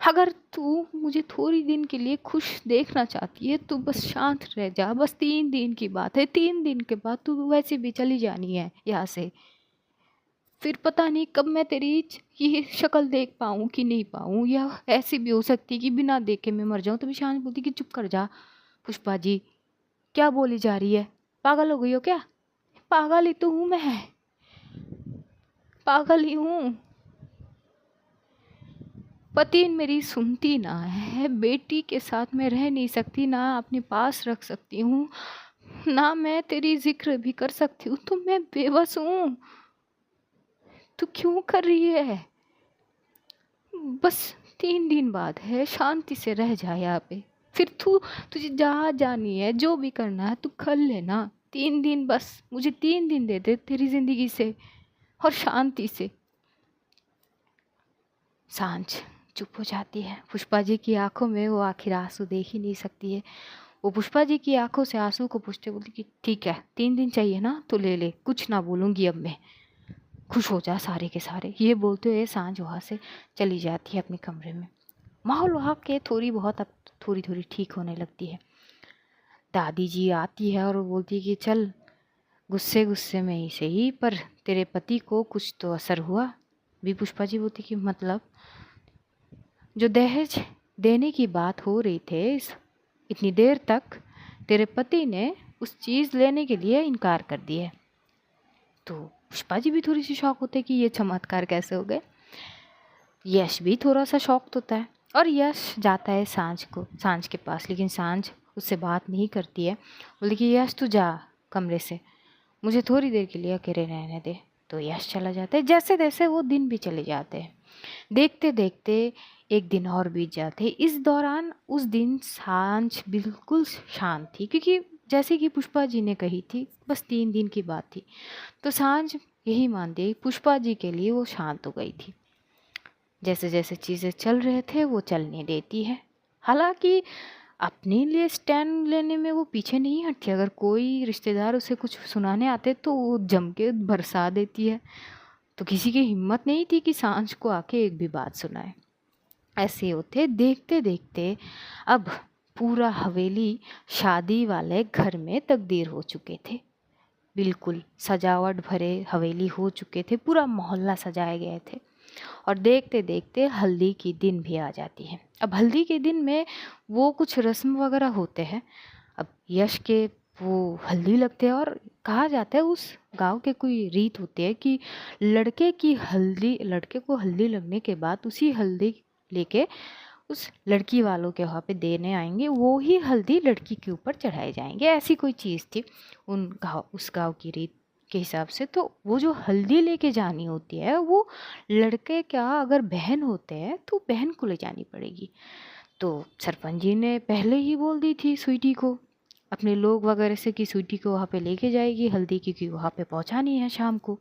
Speaker 1: अगर तू मुझे थोड़ी दिन के लिए खुश देखना चाहती है तो बस शांत रह जा, बस 3 दिन की बात है, 3 दिन के बाद तू वैसे भी चली जानी है यहाँ से। फिर पता नहीं कब मैं तेरी ये शक्ल देख पाऊँ कि नहीं पाऊँ, या ऐसी भी हो सकती है कि बिना देखे मैं मर जाऊँ। तो भी शांत बोलती कि चुप कर जा पुष्पा जी, क्या बोली जा रही है, पागल हो गई हो क्या। पागल ही तो हूँ मैं, पागल ही हूँ। पति मेरी सुनती ना है, बेटी के साथ मैं रह नहीं सकती, ना अपने पास रख सकती हूँ, ना मैं तेरी जिक्र भी कर सकती हूँ, तो मैं बेबस हूँ। तू क्यों कर रही है, बस 3 दिन बाद है, शांति से रह जा यहाँ पे। फिर तुझे जहाँ जानी है, जो भी करना है तू कर लेना। 3 दिन बस, मुझे 3 दिन दे दे तेरी जिंदगी से और शांति से। सांझ चुप हो जाती है। पुष्पा जी की आंखों में वो आखिर आंसू देख ही नहीं सकती है। वो पुष्पा जी की आंखों से आंसू को पूछते बोलती कि ठीक है 3 दिन चाहिए ना तो ले ले, कुछ ना बोलूँगी अब मैं, खुश हो जा सारे के सारे। ये बोलते हुए सांझ वहाँ से चली जाती है अपने कमरे में। माहौल वहाँ के थोड़ी बहुत अब थोड़ी थोड़ी ठीक होने लगती है। दादी जी आती है और वो बोलती है कि चल, गुस्से गुस्से में ही सही, पर तेरे पति को कुछ तो असर हुआ भी। पुष्पा जी बोलती कि मतलब, जो दहेज देने की बात हो रही थे इतनी देर तक, तेरे पति ने उस चीज़ लेने के लिए इनकार कर दिया। तो पुष्पा जी भी थोड़ी सी शौक होते कि ये चमत्कार कैसे हो गए। यश भी थोड़ा सा शॉक्ड होता है और यश जाता है सांझ के पास, लेकिन सांझ उससे बात नहीं करती है। बोलती कि यश तू जा कमरे से, मुझे थोड़ी देर के लिए अकेले रहने दे। तो यश चला जाता है। जैसे जैसे वो दिन भी चले जाते हैं, देखते देखते एक दिन और बीत जाते। इस दौरान उस दिन सांझ बिल्कुल शांत थी, क्योंकि जैसे कि पुष्पा जी ने कही थी बस 3 दिन की बात थी। तो सांझ यही मानती पुष्पा जी के लिए वो शांत हो गई थी। जैसे जैसे चीज़ें चल रहे थे वो चलने देती है। हालांकि अपने लिए स्टैंड लेने में वो पीछे नहीं हटती। अगर कोई रिश्तेदार उसे कुछ सुनाने आते तो वो जम के बरसा देती है। तो किसी की हिम्मत नहीं थी कि सांझ को आके एक भी बात सुनाए। ऐसे होते देखते देखते अब पूरा हवेली शादी वाले घर में तब्दील हो चुके थे। बिल्कुल सजावट भरे हवेली हो चुके थे, पूरा मोहल्ला सजाए गए थे। और देखते देखते हल्दी की दिन भी आ जाती है। अब हल्दी के दिन में वो कुछ रस्म वगैरह होते हैं। अब यश के वो हल्दी लगते हैं और कहा जाता है उस गांव के कोई रीत होती है कि लड़के को हल्दी लगने के बाद उसी हल्दी लेके उस लड़की वालों के वहाँ पे देने आएंगे, वो ही हल्दी लड़की के ऊपर चढ़ाए जाएंगे। ऐसी कोई चीज़ थी उस गांव की रीत के हिसाब से। तो वो जो हल्दी लेके जानी होती है वो लड़के क्या अगर बहन होते हैं तो बहन को ले जानी पड़ेगी। तो सरपंच जी ने पहले ही बोल दी थी स्वीटी को, अपने लोग वगैरह से, कि स्वीटी को वहाँ पे लेके जाएगी हल्दी, क्योंकि वहाँ पे पहुँचानी है शाम को।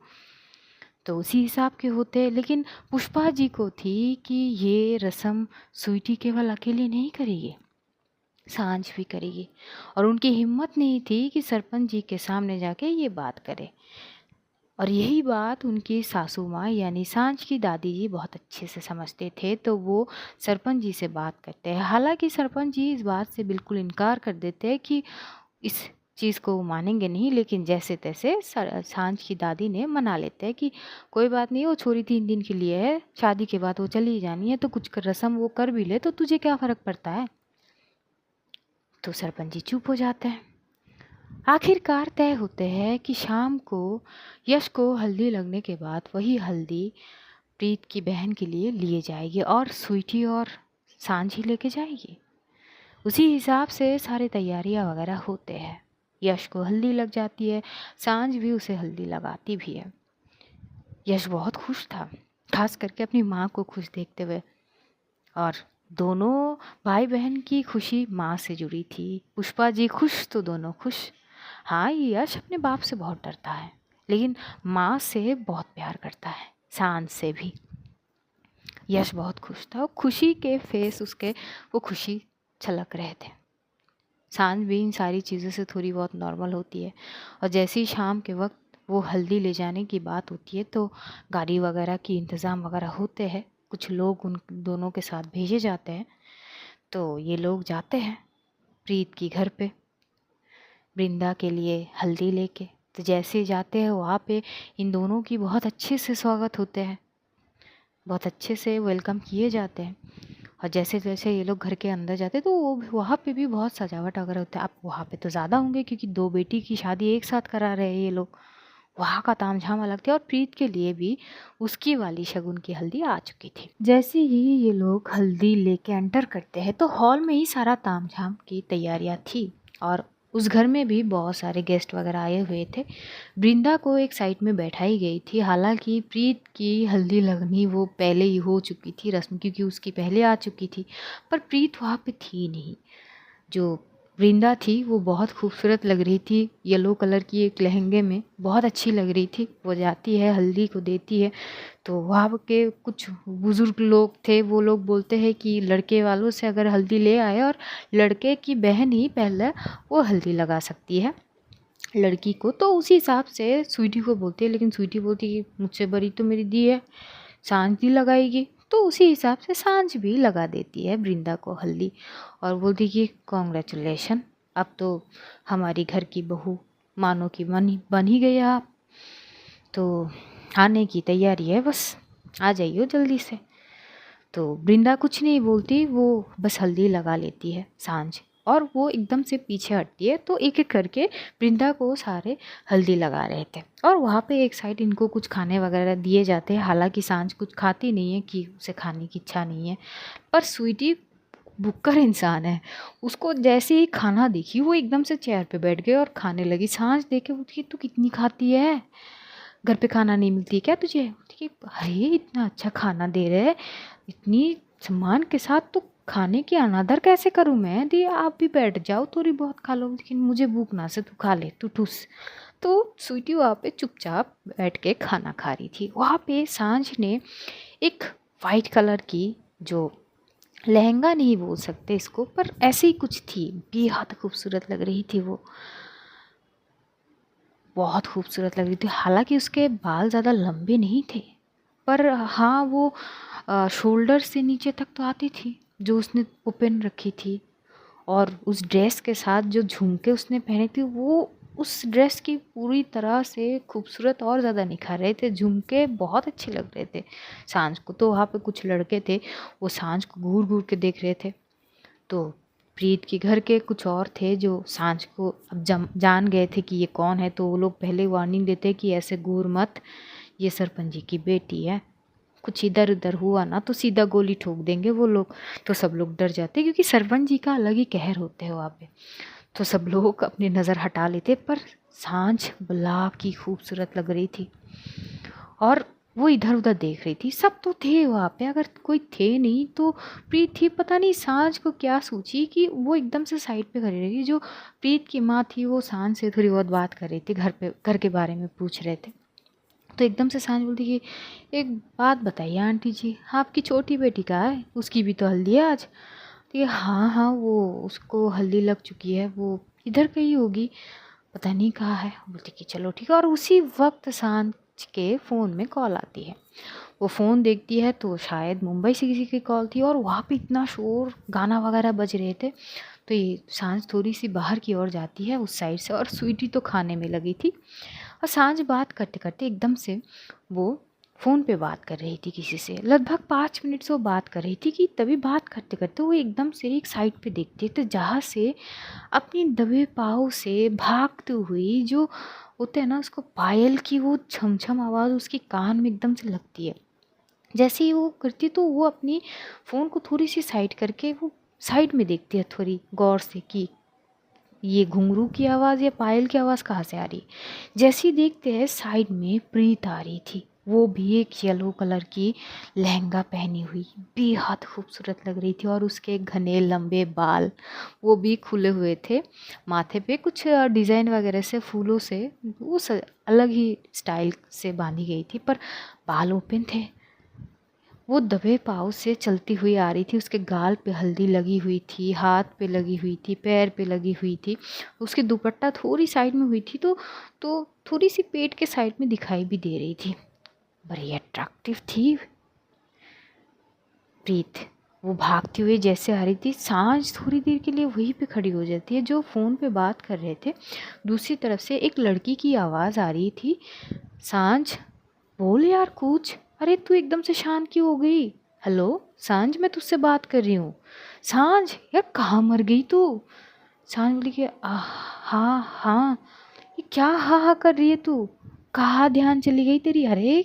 Speaker 1: तो उसी हिसाब के होते हैं। लेकिन पुष्पा जी को थी कि ये रस्म स्वीटी केवल अकेले नहीं करेगी, सांझ भी करेगी। और उनकी हिम्मत नहीं थी कि सरपंच जी के सामने जाके ये बात करे। और यही बात उनकी सासू माँ यानी सांझ की दादी जी बहुत अच्छे से समझते थे। तो वो सरपंच जी से बात करते हैं। हालांकि सरपंच जी इस बात से बिल्कुल इनकार कर देते हैं कि इस चीज़ को वो मानेंगे नहीं, लेकिन जैसे तैसे सांझ की दादी ने मना लेते हैं कि कोई बात नहीं, वो छोरी 3 दिन के लिए है, शादी के बाद वो चली जानी है, तो कुछ रस्म वो कर भी ले तो तुझे क्या फ़र्क पड़ता है। तो सरपंच जी चुप हो जाते हैं। आखिरकार तय होते हैं कि शाम को यश को हल्दी लगने के बाद वही हल्दी प्रीत की बहन के लिए जाएगी और स्वीटी और सांझी लेके जाएगी। उसी हिसाब से सारी तैयारियां वगैरह होते हैं। यश को हल्दी लग जाती है, सांझ भी उसे हल्दी लगाती भी है। यश बहुत खुश था, खास करके अपनी माँ को खुश देखते हुए। और दोनों भाई बहन की खुशी माँ से जुड़ी थी। पुष्पा जी खुश तो दोनों खुश। हाँ, यश अपने बाप से बहुत डरता है, लेकिन माँ से बहुत प्यार करता है, सांझ से भी। यश बहुत खुश था, खुशी के फेस उसके वो खुशी छलक रहे थे। सांझ भी इन सारी चीज़ों से थोड़ी बहुत नॉर्मल होती है। और जैसे ही शाम के वक्त वो हल्दी ले जाने की बात होती है तो गाड़ी वगैरह की इंतज़ाम वगैरह होते हैं, कुछ लोग उन दोनों के साथ भेजे जाते हैं। तो ये लोग जाते हैं प्रीत की घर पे वृंदा के लिए हल्दी लेके। तो जैसे जाते हैं वहाँ पे इन दोनों की बहुत अच्छे से स्वागत होते हैं, बहुत अच्छे से वेलकम किए जाते हैं। और जैसे जैसे ये लोग घर के अंदर जाते हैं तो वो वहाँ पे भी बहुत सजावट वगैरह होता है। अब वहाँ पे तो ज़्यादा होंगे क्योंकि 2 बेटी की शादी एक साथ करा रहे हैं ये लोग। वहाँ का तामझाम अलग था। और प्रीत के लिए भी उसकी वाली शगुन की हल्दी आ चुकी थी। जैसे ही ये लोग हल्दी लेके एंटर करते हैं तो हॉल में ही सारा तामझाम की तैयारियाँ थी। और उस घर में भी बहुत सारे गेस्ट वगैरह आए हुए थे। वृंदा को एक साइड में बैठाई गई थी। हालांकि प्रीत की हल्दी लगनी वो पहले ही हो चुकी थी रस्म, क्योंकि उसकी पहले आ चुकी थी। पर प्रीत वहाँ पे थी नहीं। जो वृंदा थी वो बहुत खूबसूरत लग रही थी, येलो कलर की एक लहंगे में बहुत अच्छी लग रही थी। वो जाती है हल्दी को देती है तो वहाँ के कुछ बुज़ुर्ग लोग थे, वो लोग बोलते हैं कि लड़के वालों से अगर हल्दी ले आए और लड़के की बहन ही पहले वो हल्दी लगा सकती है लड़की को। तो उसी हिसाब से स्वीटी को बोलती है, लेकिन स्वीटी बोलती है कि मुझसे बड़ी तो मेरी दी है, सांझ दी लगाएगी। तो उसी हिसाब से सांझ भी लगा देती है वृंदा को हल्दी और बोलती कि कॉन्ग्रेचुलेशन, अब तो हमारी घर की बहू मानो की बन ही गई आप, तो आने की तैयारी है, बस आ जाइए जल्दी से। तो वृंदा कुछ नहीं बोलती, वो बस हल्दी लगा लेती है सांझ और वो एकदम से पीछे हटती है। तो एक एक करके वृंदा को सारे हल्दी लगा रहे थे और वहाँ पे एक साइड इनको कुछ खाने वगैरह दिए जाते हैं। हालांकि सांझ कुछ खाती नहीं है कि उसे खाने की इच्छा नहीं है, पर स्वीटी भुक्कड़ इंसान है। उसको जैसे ही खाना दिखी वो एकदम से चेयर पे बैठ गई और खाने लगी। सांझ देखे उसकी, तू कितनी खाती है, घर पे खाना नहीं मिलती क्या तुझे? कि अरे इतना अच्छा खाना दे रहे, इतनी सम्मान के साथ, तो खाने की अनादर कैसे करूँ मैं? दी आप भी बैठ जाओ, थोड़ी बहुत खा लो, लेकिन मुझे भूख ना से, तू खा ले, तू ठूस। तो स्वीटी वहाँ पे चुपचाप बैठ के खाना खा रही थी। वहाँ पे सांझ ने एक वाइट कलर की, जो लहंगा नहीं बोल सकते इसको, पर ऐसे ही कुछ थी, बेहद खूबसूरत लग रही थी वो, बहुत खूबसूरत लग रही थी। हालांकि उसके बाल ज़्यादा लंबे नहीं थे, पर हाँ वो शोल्डर से नीचे तक तो आती थी, जो उसने ओपन रखी थी। और उस ड्रेस के साथ जो झुमके उसने पहने थे वो उस ड्रेस की पूरी तरह से खूबसूरत और ज़्यादा निखार रहे थे। झुमके बहुत अच्छे लग रहे थे सांझ को। तो वहाँ पे कुछ लड़के थे, वो सांझ को घूर घूर के देख रहे थे। तो प्रीत के घर के कुछ और थे जो सांझ को अब जान गए थे कि ये कौन है। तो वो लोग पहले वार्निंग देते कि ऐसे घूर मत, ये सरपंच जी की बेटी है, कुछ इधर उधर हुआ ना तो सीधा गोली ठोक देंगे वो लोग। तो सब लोग डर जाते क्योंकि सरपंच जी का अलग ही कहर होते हैं वहाँ पे। तो सब लोग अपनी नज़र हटा लेते, पर सांझ बला की खूबसूरत लग रही थी और वो इधर उधर देख रही थी। सब तो थे वहाँ पे, अगर कोई थे नहीं तो प्रीत थी। पता नहीं सांझ को क्या सोची कि वो एकदम से साइड पे खड़ी रही। जो प्रीत की माँ थी वो सांझ से थोड़ी बहुत बात कर रही थी, घर के बारे में पूछ रहे थे। तो एकदम से सांझ बोलती कि एक बात बताइए आंटी जी, आपकी छोटी बेटी कहाँ है? उसकी भी तो हल्दी है आज। तो ये हाँ हाँ, वो उसको हल्दी लग चुकी है, वो इधर कहीं होगी, पता नहीं कहाँ है। बोलती कि चलो ठीक है। और उसी वक्त सांझ के फ़ोन में कॉल आती है। वो फ़ोन देखती है तो शायद मुंबई से किसी की कॉल थी और वहाँ पे इतना शोर, गाना वगैरह बज रहे थे। तो ये सांझ थोड़ी सी बाहर की ओर जाती है उस साइड से, और स्वीटी तो खाने में लगी थी। और सांझ बात करते करते एकदम से वो फ़ोन पे बात कर रही थी किसी से, लगभग 5 मिनट से वो बात कर रही थी कि तभी बात करते करते वो एकदम से एक साइड पे देखती है तो जहाँ से अपनी दबे पाँव से भागते हुई जो होते हैं ना, उसको पायल की वो छम आवाज़ उसकी कान में एकदम से लगती है। जैसे ही वो करती तो वो अपनी फ़ोन को थोड़ी सी साइड करके वो साइड में देखती है थोड़ी गौर से कि ये घुंघरू की आवाज़ या पायल की आवाज़ कहाँ से आ रही। जैसे ही देखते हैं साइड में प्रीत आ रही थी, वो भी एक येलो कलर की लहंगा पहनी हुई, बेहद खूबसूरत लग रही थी। और उसके घने लंबे बाल वो भी खुले हुए थे, माथे पे कुछ डिज़ाइन वगैरह से फूलों से वो अलग ही स्टाइल से बांधी गई थी, पर बाल ओपन थे। वो दबे पाँव से चलती हुई आ रही थी, उसके गाल पे हल्दी लगी हुई थी, हाथ पे लगी हुई थी, पैर पे लगी हुई थी। उसकी दुपट्टा थोड़ी साइड में हुई थी तो थोड़ी सी पेट के साइड में दिखाई भी दे रही थी। बड़ी अट्रैक्टिव थी प्रीत। वो भागती हुई जैसे आ रही थी, सांझ थोड़ी देर के लिए वहीं पे खड़ी हो जाती है जो फ़ोन पे बात कर रहे थे। दूसरी तरफ से एक लड़की की आवाज़ आ रही थी, सांझ बोल यार कुछ, अरे तू एकदम से शांत क्यों हो गई? हेलो सांझ, मैं तुझसे बात कर रही हूँ। सांझ यार कहाँ मर गई तू? सांझ बोली कि हाँ हाँ। ये क्या हाँ हाँ कर रही है तू? कहाँ ध्यान चली गई तेरी? अरे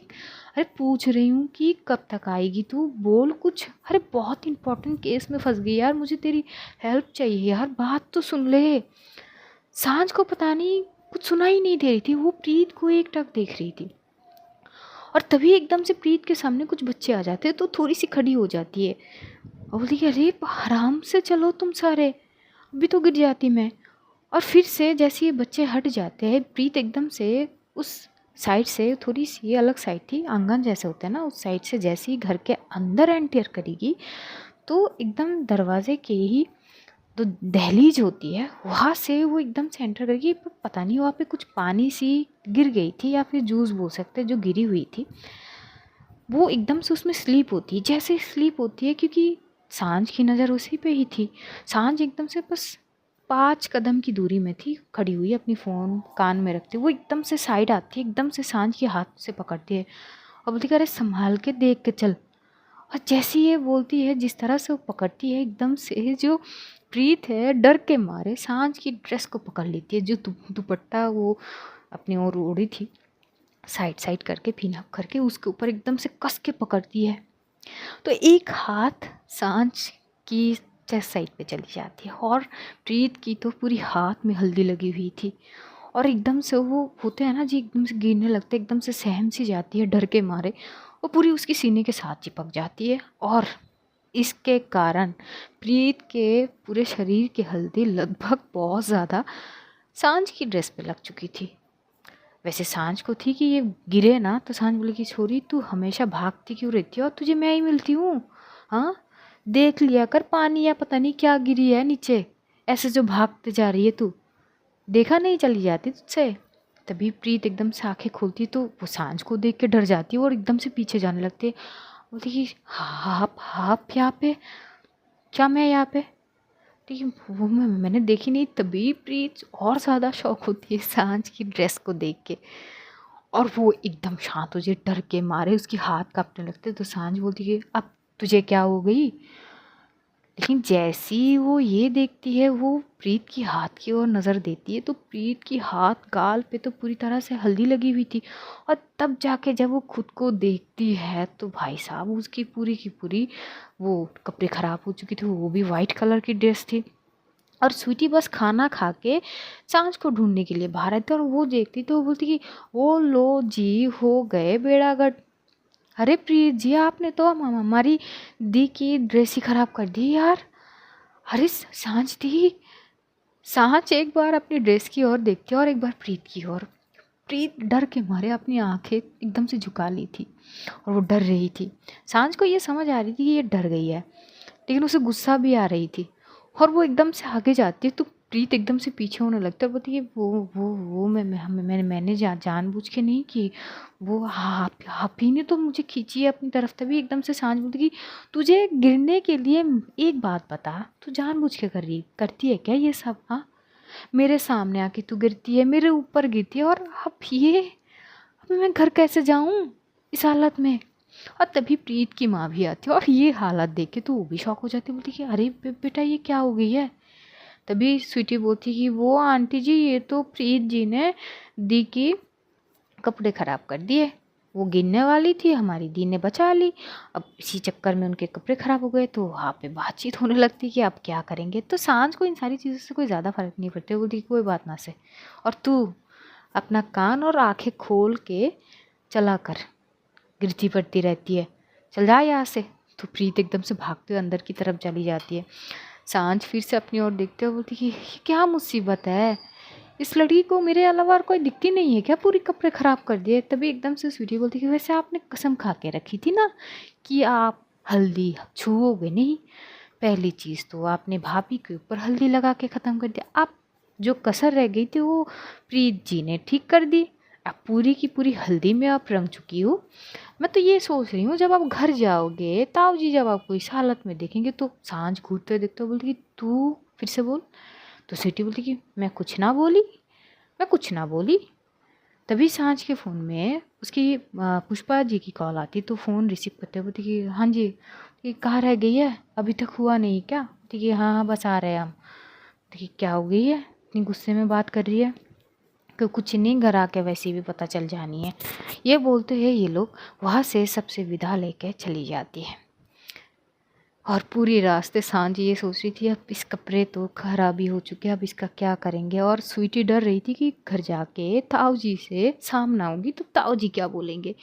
Speaker 1: अरे पूछ रही हूँ कि कब तक आएगी तू, बोल कुछ। अरे बहुत इंपॉर्टेंट केस में फंस गई यार, मुझे तेरी हेल्प चाहिए यार, बात तो सुन ले। सांझ को पता नहीं कुछ सुना ही नहीं दे रही थी, वो प्रीत को एकटक देख रही थी। और तभी एकदम से प्रीत के सामने कुछ बच्चे आ जाते हैं तो थोड़ी सी खड़ी हो जाती है और बोलती है अरे आराम से चलो तुम सारे, अभी तो गिर जाती मैं। और फिर से जैसे ये बच्चे हट जाते हैं, प्रीत एकदम से उस साइड से, थोड़ी सी अलग साइड थी, आंगन जैसे होते हैं ना, उस साइड से जैसे ही घर के अंदर एंटर करेगी तो एकदम दरवाजे के ही तो दहलीज होती है वहाँ से वो एकदम से एंटर करके, पता नहीं वहाँ पे कुछ पानी सी गिर गई थी या फिर जूस बोल सकते हैं जो गिरी हुई थी। वो एकदम से उसमें स्लीप होती है, जैसे स्लीप होती है क्योंकि सांझ की नज़र उसी पे ही थी। सांझ एकदम से बस 5 कदम की दूरी में थी खड़ी हुई, अपनी फ़ोन कान में रखती। वो एकदम से साइड आती है, एकदम से सांझ के हाथ से पकड़ती है और बोलती है अरे संभाल के देख के चल। और जैसी ये बोलती है, जिस तरह से वो पकड़ती है, एकदम से जो प्रीत है डर के मारे सांझ की ड्रेस को पकड़ लेती है, जो दुपट्टा वो अपनी ओर ओढ़ी थी, साइड साइड करके पिन अप करके उसके ऊपर एकदम से कस के पकड़ती है। तो एक हाथ सांझ की चेस्ट साइड पे चली जाती है और प्रीत की तो पूरी हाथ में हल्दी लगी हुई थी और एकदम से वो होते हैं ना जी, एकदम से गिरने लगते, एकदम से सहम सी जाती है डर के मारे, वो पूरी उसकी सीने के साथ चिपक जाती है। और इसके कारण प्रीत के पूरे शरीर की हल्दी लगभग बहुत ज़्यादा सांझ की ड्रेस पे लग चुकी थी। वैसे सांझ को थी कि ये गिरे ना, तो सांझ बोली कि छोरी तू हमेशा भागती क्यों रहती है और तुझे मैं ही मिलती हूँ? हाँ, देख लिया कर पानी या पता नहीं क्या गिरी है नीचे, ऐसे जो भागते जा रही है तू, देखा नहीं चली जाती तुझसे। तभी प्रीत एकदम से आंखें खोलती तो वो सांझ को देख के डर जाती है और एकदम से पीछे जाने लगती है। बोलती कि आप यहाँ पे, क्या मैं यहाँ पे? लेकिन वो मैंने देखी नहीं। तभी प्रीत और ज़्यादा शौक होती है सांझ की ड्रेस को देख के, और वो एकदम शांत हो जाए, डर के मारे उसकी हाथ कांपने लगते। तो सांझ बोलती है अब तुझे क्या हो गई। लेकिन जैसी वो ये देखती है, वो प्रीत की हाथ की ओर नज़र देती है, तो प्रीत की हाथ गाल पे तो पूरी तरह से हल्दी लगी हुई थी। और तब जाके जब वो खुद को देखती है तो भाई साहब उसकी पूरी की पूरी वो कपड़े ख़राब हो चुकी थी, वो भी वाइट कलर की ड्रेस थी। और स्वीटी बस खाना खा के सांझ को ढूंढने के लिए बाहर आई थी, और वो देखती तो वो बोलती कि वो लो जी हो गए बेड़ागर्क। अरे प्रीत जी, आपने तो हमारी दी की ड्रेस ही खराब कर दी यार। अरे सांझ दी। सांझ एक बार अपनी ड्रेस की ओर देखती है और एक बार प्रीत की ओर। प्रीत डर के मारे अपनी आंखें एकदम से झुका ली थी और वो डर रही थी। सांझ को ये समझ आ रही थी कि ये डर गई है, लेकिन उसे गुस्सा भी आ रही थी। और वो एकदम से आगे जाती है तो प्रीत एकदम से पीछे होने लगता है और बोलती है वो मैंने जानबूझ के नहीं की। वो आप ही ने तो मुझे खींची है अपनी तरफ। तभी एकदम से सांझ बोलती कि तुझे गिरने के लिए, एक बात बता, तू जानबूझ के करती है क्या ये सब। हाँ, मेरे सामने आके तू गिरती है, मेरे ऊपर गिरती है, और अब मैं घर कैसे जाऊं इस हालत में। और तभी प्रीत की माँ भी आती है और ये हालत देख के तो वो भी शॉक हो जाती है, बोलती कि अरे बेटा ये क्या हो गई है। तभी स्वीटी बोलती कि वो आंटी जी, ये तो प्रीत जी ने दी की कपड़े ख़राब कर दिए। वो गिरने वाली थी, हमारी दी ने बचा ली। अब इसी चक्कर में उनके कपड़े ख़राब हो गए। तो वहाँ पे बातचीत होने लगती कि अब क्या करेंगे। तो सांझ को इन सारी चीज़ों से कोई ज़्यादा फ़र्क नहीं पड़ता, बोलती कोई बात ना से, और तू अपना कान और आंखें खोल के चला कर, गिरती पड़ती रहती है, चल जा यहाँ से। तो प्रीत एकदम से भागते हुए अंदर की तरफ चली जाती है। सांझ फिर से अपनी ओर देखते हुए बोलती कि ये क्या मुसीबत है, इस लड़की को मेरे अलावा और कोई दिखती नहीं है क्या, पूरी कपड़े ख़राब कर दिए। तभी एकदम से स्वीटी बोलती कि वैसे आपने कसम खा के रखी थी ना कि आप हल्दी छुओगे नहीं। पहली चीज़ तो आपने भाभी के ऊपर हल्दी लगा के ख़त्म कर दिया। आप जो कसर रह गई थी वो प्रीत जी ने ठीक कर दी। अब पूरी की पूरी हल्दी में आप रंग चुकी हो। मैं तो ये सोच रही हूँ जब आप घर जाओगे, ताऊ जी जब आपको इस हालत में देखेंगे तो। सांझ घूरते देखते बोलती कि तू फिर से बोल। तो स्वीटी बोलती कि मैं कुछ ना बोली, मैं कुछ ना बोली। तभी सांझ के फ़ोन में उसकी पुष्पा जी की कॉल आती। तो फ़ोन रिसीव करते बोलती कि हाँ जी, ये कहाँ रह गई है, अभी तक हुआ नहीं क्या। ठीक है, हाँ हाँ बस आ रहे हैं हम। देखिए क्या हो गई है, इतनी गुस्से में बात कर रही है कि कुछ नहीं, घर आके वैसे भी पता चल जानी है। ये बोलते हैं ये लोग वहाँ से सबसे विदा लेके चली जाती है। और पूरी रास्ते सांझ ये सोच रही थी अब इस कपड़े तो खराबी हो चुके हैं, अब इसका क्या करेंगे। और स्वीटी डर रही थी कि घर जाके ताऊ जी से सामना होगी तो ताऊ जी क्या बोलेंगे।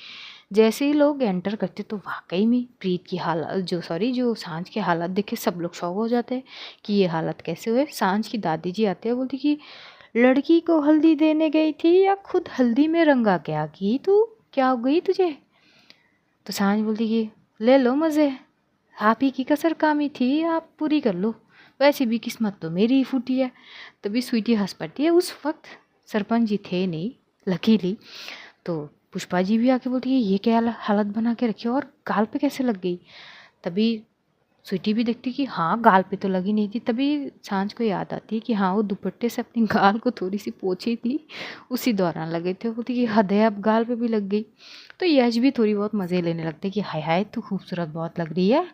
Speaker 1: जैसे ही लोग एंटर करते तो वाकई में प्रीत की हालत, जो सांझ की हालत देखे सब लोग शॉक हो जाते हैं कि ये हालत कैसे हुए। सांझ की दादी जी आते हैं, बोलती कि लड़की को हल्दी देने गई थी या खुद हल्दी में रंगा क्या की तू, क्या हो गई तुझे। तो सांझ बोलती कि ले लो मज़े, आप ही की कसर कामी थी, आप पूरी कर लो, वैसे भी किस्मत तो मेरी ही फूटी है। तभी स्वीटी हंस पड़ती है। उस वक्त सरपंच जी थे नहीं लकीली। तो पुष्पा जी भी आके बोलती है ये क्या हालत बना के रखी और गाल पे कैसे लग गई। तभी स्वीटी भी देखती कि हाँ गाल पे तो लगी नहीं थी। तभी सांझ को याद आती है कि हाँ वो दुपट्टे से अपनी गाल को थोड़ी सी पोंछी थी, उसी दौरान लगे थे। बोलती कि हद है, अब गाल पे भी लग गई। तो यश भी थोड़ी बहुत मज़े लेने लगते कि हाय हाय तू खूबसूरत बहुत लग रही है,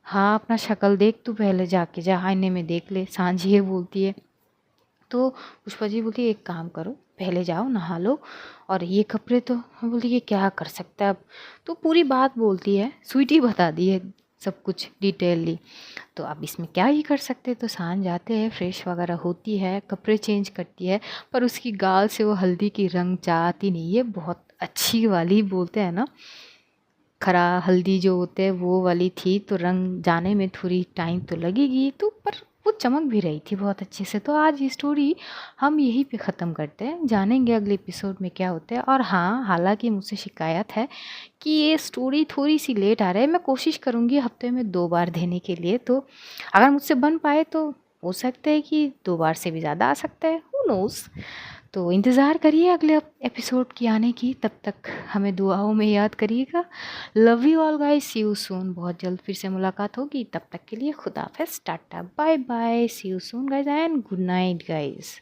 Speaker 1: हाँ अपना शक्ल देख, तू पहले जाके जा आईने में देख ले। सांझ ये बोलती है। तो पुष्पा जी बोलती है एक काम करो, पहले जाओ नहा लो, और ये कपड़े तो। बोलती है क्या कर सकता है अब। तो पूरी बात बोलती है, स्वीटी बता दी है सब कुछ डिटेलली। तो अब इसमें क्या ही कर सकते। तो सांझ जाते हैं, फ्रेश वगैरह होती है, कपड़े चेंज करती है, पर उसकी गाल से वो हल्दी की रंग जाती नहीं है। बहुत अच्छी वाली बोलते हैं ना, खरा हल्दी जो होते हैं वो वाली थी। तो रंग जाने में थोड़ी टाइम तो लगेगी, तो पर वो चमक भी रही थी बहुत अच्छे से। तो आज ये स्टोरी हम यहीं पे ख़त्म करते हैं, जानेंगे अगले एपिसोड में क्या होता है। और हाँ, हालांकि मुझसे शिकायत है कि ये स्टोरी थोड़ी सी लेट आ रहा है। मैं कोशिश करूँगी हफ्ते में 2 बार देने के लिए। तो अगर मुझसे बन पाए तो हो सकता है कि 2 बार से भी ज़्यादा आ सकता है, हु नोज़। तो इंतज़ार करिए अगले एपिसोड की आने की, तब तक हमें दुआओं में याद करिएगा। Love you all guys, see you soon. बहुत जल्द फिर से मुलाकात होगी, तब तक के लिए खुदा हाफिज़, tata bye bye, see you soon guys and good night guys.